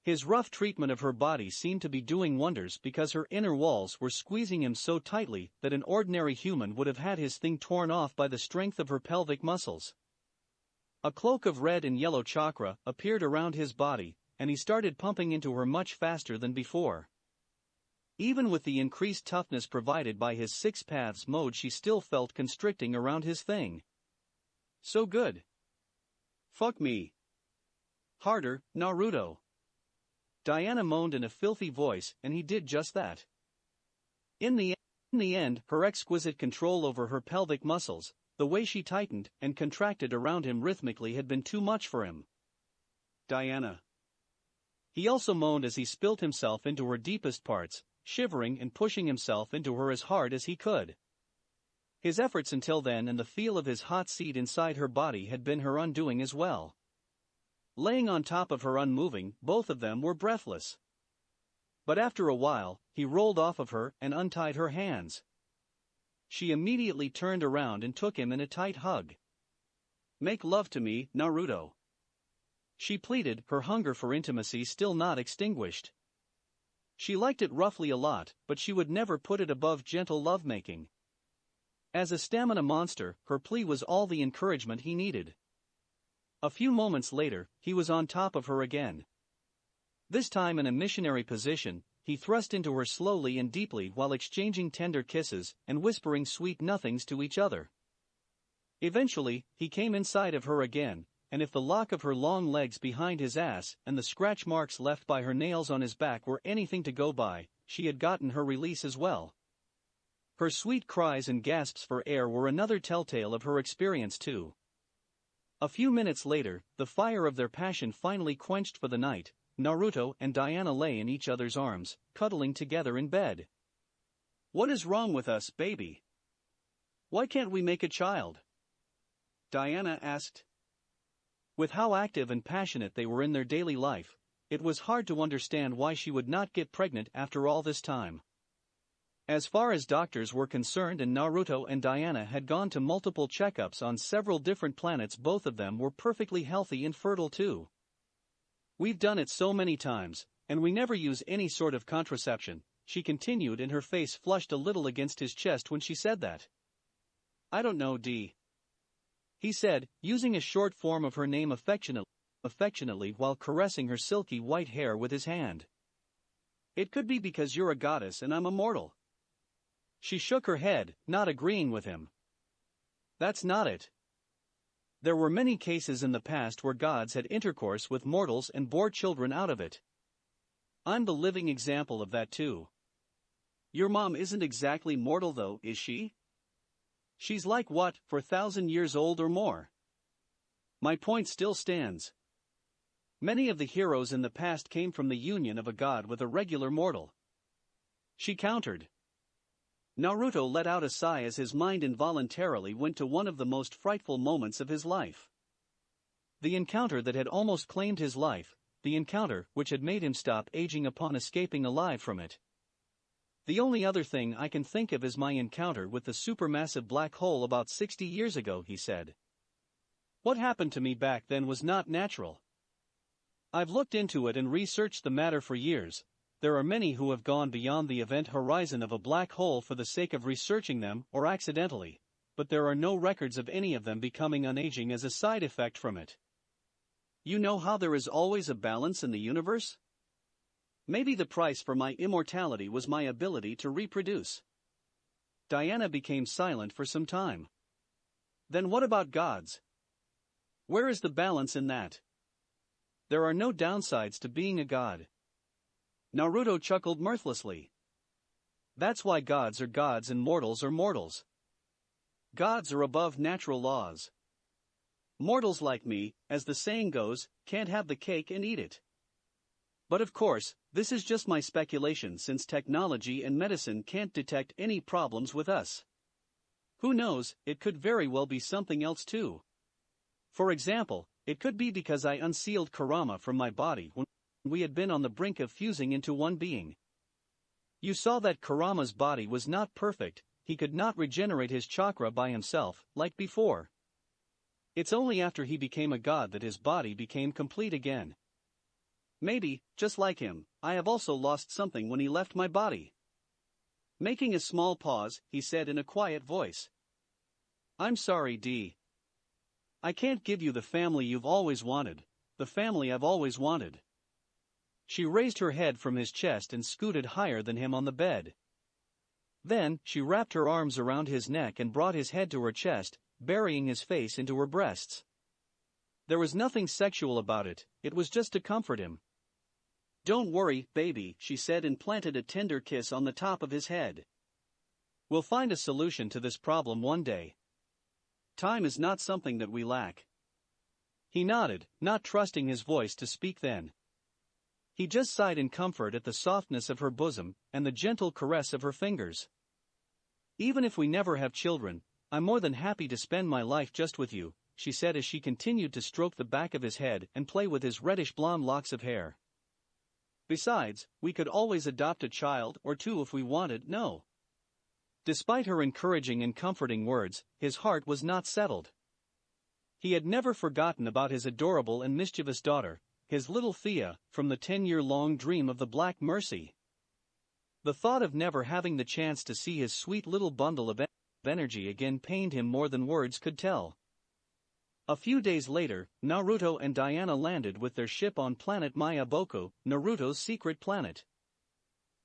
His rough treatment of her body seemed to be doing wonders because her inner walls were squeezing him so tightly that an ordinary human would have had his thing torn off by the strength of her pelvic muscles. A cloak of red and yellow chakra appeared around his body, and he started pumping into her much faster than before. Even with the increased toughness provided by his 6 paths mode, she still felt constricting around his thing. "So good. Fuck me. Harder, Naruto." Diana moaned in a filthy voice, and he did just that. In the end, her exquisite control over her pelvic muscles, the way she tightened and contracted around him rhythmically, had been too much for him. "Diana." He also moaned as he spilt himself into her deepest parts, shivering and pushing himself into her as hard as he could. His efforts until then and the feel of his hot seat inside her body had been her undoing as well. Laying on top of her unmoving, both of them were breathless. But after a while, he rolled off of her and untied her hands. She immediately turned around and took him in a tight hug. "Make love to me, Naruto," she pleaded, her hunger for intimacy still not extinguished. She liked it roughly a lot, but she would never put it above gentle lovemaking. As a stamina monster, her plea was all the encouragement he needed. A few moments later, he was on top of her again. This time in a missionary position, he thrust into her slowly and deeply while exchanging tender kisses and whispering sweet nothings to each other. Eventually, he came inside of her again, and if the lock of her long legs behind his ass and the scratch marks left by her nails on his back were anything to go by, she had gotten her release as well. Her sweet cries and gasps for air were another telltale of her experience too. A few minutes later, the fire of their passion finally quenched for the night. Naruto and Diana lay in each other's arms, cuddling together in bed. "What is wrong with us, baby? Why can't we make a child?" Diana asked. With how active and passionate they were in their daily life, it was hard to understand why she would not get pregnant after all this time. As far as doctors were concerned, and Naruto and Diana had gone to multiple checkups on several different planets, both of them were perfectly healthy and fertile too. "We've done it so many times, and we never use any sort of contraception," she continued, and her face flushed a little against his chest when she said that. "I don't know, D," he said, using a short form of her name affectionately while caressing her silky white hair with his hand. "It could be because you're a goddess and I'm a mortal." She shook her head, not agreeing with him. "That's not it. There were many cases in the past where gods had intercourse with mortals and bore children out of it. I'm the living example of that too." "Your mom isn't exactly mortal though, is she?" She's like what, 4,000 years old or more? My point still stands. Many of the heroes in the past came from the union of a god with a regular mortal. She countered. Naruto let out a sigh as his mind involuntarily went to one of the most frightful moments of his life. The encounter that had almost claimed his life, the encounter which had made him stop aging upon escaping alive from it. The only other thing I can think of is my encounter with the supermassive black hole about 60 years ago, he said. What happened to me back then was not natural. I've looked into it and researched the matter for years. There are many who have gone beyond the event horizon of a black hole for the sake of researching them or accidentally, but there are no records of any of them becoming unaging as a side effect from it. You know how there is always a balance in the universe? Maybe the price for my immortality was my ability to reproduce. Diana became silent for some time. Then what about gods? Where is the balance in that? There are no downsides to being a god. Naruto chuckled mirthlessly. That's why gods are gods and mortals are mortals. Gods are above natural laws. Mortals like me, as the saying goes, can't have the cake and eat it. But of course, this is just my speculation since technology and medicine can't detect any problems with us. Who knows, it could very well be something else too. For example, it could be because I unsealed Kurama from my body when we had been on the brink of fusing into one being. You saw that Kurama's body was not perfect, he could not regenerate his chakra by himself, like before. It's only after he became a god that his body became complete again. Maybe, just like him, I have also lost something when he left my body. Making a small pause, he said in a quiet voice. I'm sorry, D. I can't give you the family you've always wanted, the family I've always wanted. She raised her head from his chest and scooted higher than him on the bed. Then, she wrapped her arms around his neck and brought his head to her chest, burying his face into her breasts. There was nothing sexual about it, it was just to comfort him. Don't worry, baby, she said and planted a tender kiss on the top of his head. We'll find a solution to this problem one day. Time is not something that we lack. He nodded, not trusting his voice to speak then. He just sighed in comfort at the softness of her bosom and the gentle caress of her fingers. Even if we never have children, I'm more than happy to spend my life just with you, she said as she continued to stroke the back of his head and play with his reddish blonde locks of hair. Besides, we could always adopt a child or two if we wanted, no. Despite her encouraging and comforting words, his heart was not settled. He had never forgotten about his adorable and mischievous daughter, his little Thea, from the 10-year-long dream of the Black Mercy. The thought of never having the chance to see his sweet little bundle of energy again pained him more than words could tell. A few days later, Naruto and Diana landed with their ship on planet Mayaboko, Naruto's secret planet.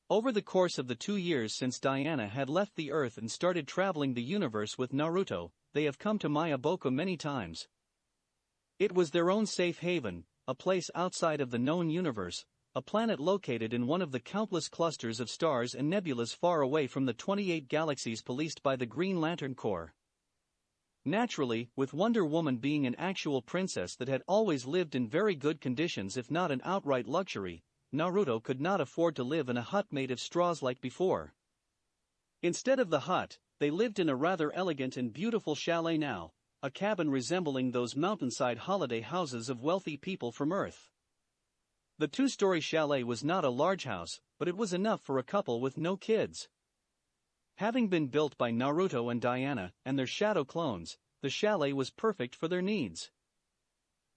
Over the course of the 2 years since Diana had left the Earth and started traveling the universe with Naruto, they have come to Mayaboko many times. It was their own safe haven, a place outside of the known universe, a planet located in one of the countless clusters of stars and nebulas far away from the 28 galaxies policed by the Green Lantern Corps. Naturally, with Wonder Woman being an actual princess that had always lived in very good conditions if not an outright luxury, Naruto could not afford to live in a hut made of straws like before. Instead of the hut, they lived in a rather elegant and beautiful chalet now, a cabin resembling those mountainside holiday houses of wealthy people from Earth. The 2-story chalet was not a large house, but it was enough for a couple with no kids. Having been built by Naruto and Diana and their shadow clones, the chalet was perfect for their needs.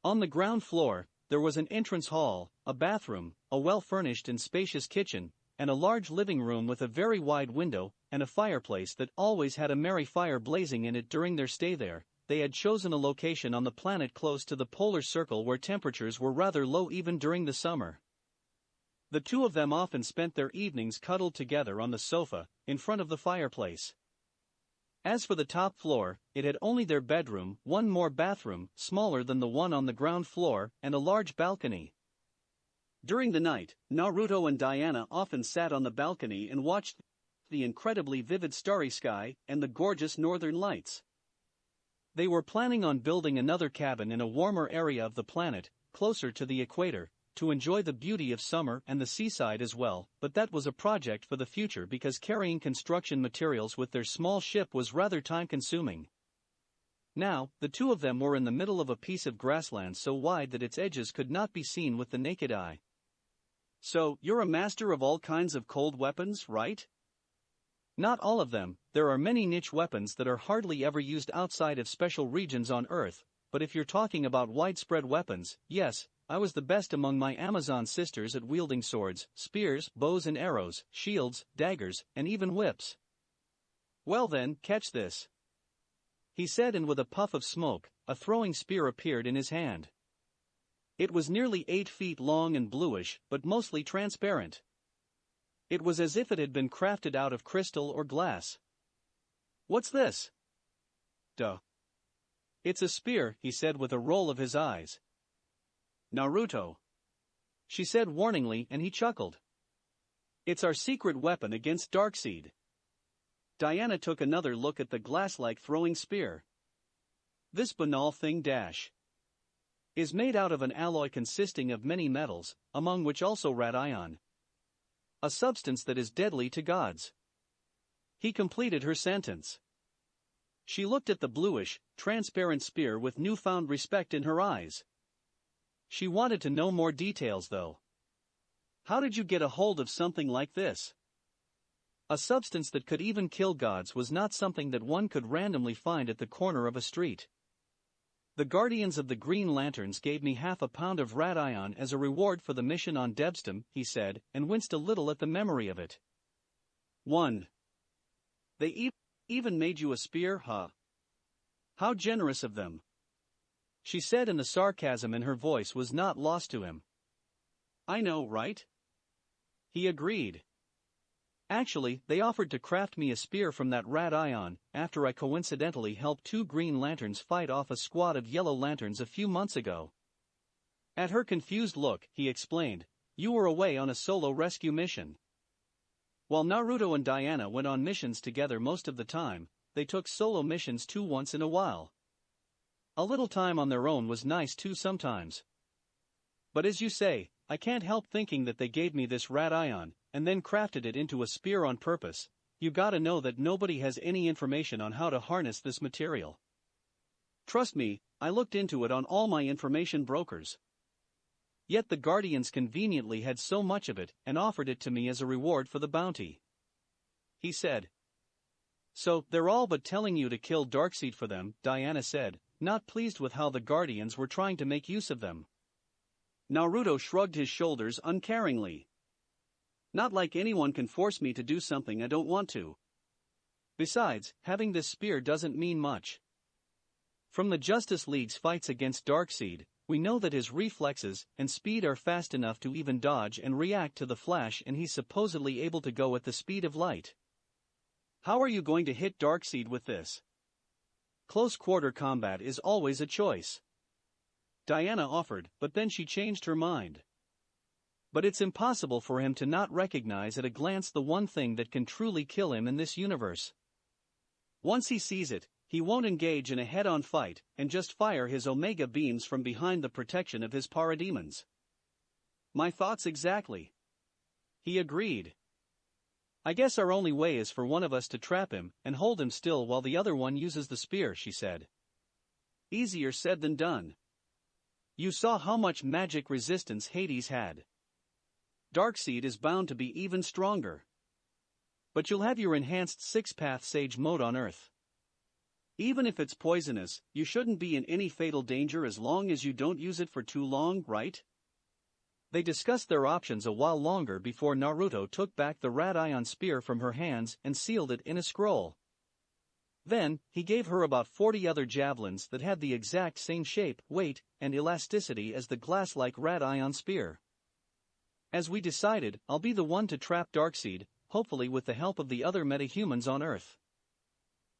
On the ground floor, there was an entrance hall, a bathroom, a well-furnished and spacious kitchen, and a large living room with a very wide window and a fireplace that always had a merry fire blazing in it during their stay there. They had chosen a location on the planet close to the polar circle where temperatures were rather low even during the summer. The two of them often spent their evenings cuddled together on the sofa, in front of the fireplace. As for the top floor, it had only their bedroom, one more bathroom, smaller than the one on the ground floor, and a large balcony. During the night, Naruto and Diana often sat on the balcony and watched the incredibly vivid starry sky and the gorgeous northern lights. They were planning on building another cabin in a warmer area of the planet, closer to the equator, to enjoy the beauty of summer and the seaside as well, but that was a project for the future because carrying construction materials with their small ship was rather time-consuming. Now, the two of them were in the middle of a piece of grassland so wide that its edges could not be seen with the naked eye. "So, you're a master of all kinds of cold weapons, right?" "Not all of them. There are many niche weapons that are hardly ever used outside of special regions on Earth, but if you're talking about widespread weapons, yes, I was the best among my Amazon sisters at wielding swords, spears, bows and arrows, shields, daggers, and even whips." "Well then, catch this," he said, and with a puff of smoke, a throwing spear appeared in his hand. It was nearly 8 feet long and bluish, but mostly transparent. It was as if it had been crafted out of crystal or glass. "What's this?" "Duh. It's a spear," he said with a roll of his eyes. "Naruto," she said warningly, and he chuckled. "It's our secret weapon against Darkseid." Diana took another look at the glass-like throwing spear. "This banal thing is made out of an alloy consisting of many metals, among which also radion. A substance that is deadly to gods." He completed her sentence. She looked at the bluish, transparent spear with newfound respect in her eyes. She wanted to know more details though. "How did you get a hold of something like this?" A substance that could even kill gods was not something that one could randomly find at the corner of a street. "The Guardians of the Green Lanterns gave me half a pound of radion as a reward for the mission on Debstom," he said, and winced a little at the memory of it. "1. They even made you a spear, huh? How generous of them," she said, and the sarcasm in her voice was not lost to him. "I know, right?" he agreed. "Actually, they offered to craft me a spear from that radion, after I coincidentally helped 2 Green Lanterns fight off a squad of Yellow Lanterns a few months ago." At her confused look, he explained, "You were away on a solo rescue mission. While Naruto and Diana went on missions together most of the time, they took solo missions too once in a while. A little time on their own was nice too sometimes. But as you say, I can't help thinking that they gave me this radion, and then crafted it into a spear on purpose. You gotta know that nobody has any information on how to harness this material. Trust me, I looked into it on all my information brokers. Yet the Guardians conveniently had so much of it and offered it to me as a reward for the bounty," he said. "So, they're all but telling you to kill Darkseid for them," Diana said, not pleased with how the Guardians were trying to make use of them. Naruto shrugged his shoulders uncaringly. "Not like anyone can force me to do something I don't want to. Besides, having this spear doesn't mean much. From the Justice League's fights against Darkseid, we know that his reflexes and speed are fast enough to even dodge and react to the Flash, and he's supposedly able to go at the speed of light. How are you going to hit Darkseid with this? Close-quarter combat is always a choice." Diana offered, but then she changed her mind. "But it's impossible for him to not recognize at a glance the one thing that can truly kill him in this universe. Once he sees it, he won't engage in a head-on fight and just fire his Omega beams from behind the protection of his parademons." "My thoughts exactly," he agreed. "I guess our only way is for one of us to trap him and hold him still while the other one uses the spear," she said. "Easier said than done. You saw how much magic resistance Hades had. Darkseid is bound to be even stronger. But you'll have your enhanced 6-path Sage mode on Earth. Even if it's poisonous, you shouldn't be in any fatal danger as long as you don't use it for too long, right?" They discussed their options a while longer before Naruto took back the radion spear from her hands and sealed it in a scroll. Then, he gave her about 40 other javelins that had the exact same shape, weight, and elasticity as the glass-like radion spear. "As we decided, I'll be the one to trap Darkseid, hopefully with the help of the other metahumans on Earth.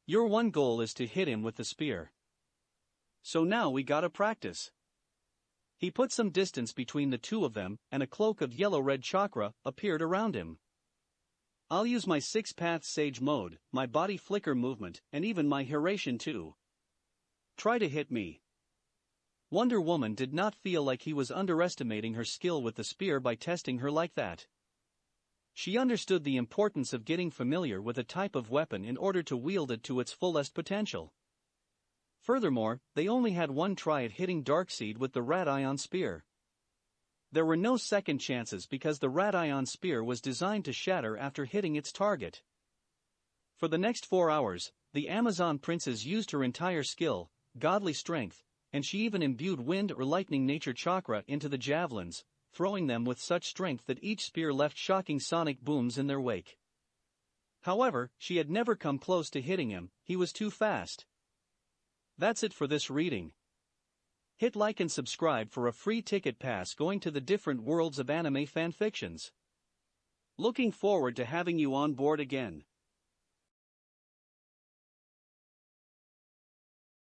Your one goal is to hit him with the spear. So now we gotta practice." He put some distance between the two of them, and a cloak of yellow-red chakra appeared around him. I'll use my 6-path sage mode, my body flicker movement, and even my Hiration too. Try to hit me. Wonder Woman did not feel like he was underestimating her skill with the spear by testing her like that. She understood the importance of getting familiar with a type of weapon in order to wield it to its fullest potential. Furthermore, they only had one try at hitting Darkseid with the Radion spear. There were no second chances because the Radion spear was designed to shatter after hitting its target. For the next 4 hours, the Amazon princess used her entire skill, godly strength, and she even imbued wind or lightning nature chakra into the javelins, throwing them with such strength that each spear left shocking sonic booms in their wake. However, she had never come close to hitting him, he was too fast. That's it for this reading. Hit like and subscribe for a free ticket pass going to the different worlds of anime fanfictions. Looking forward to having you on board again.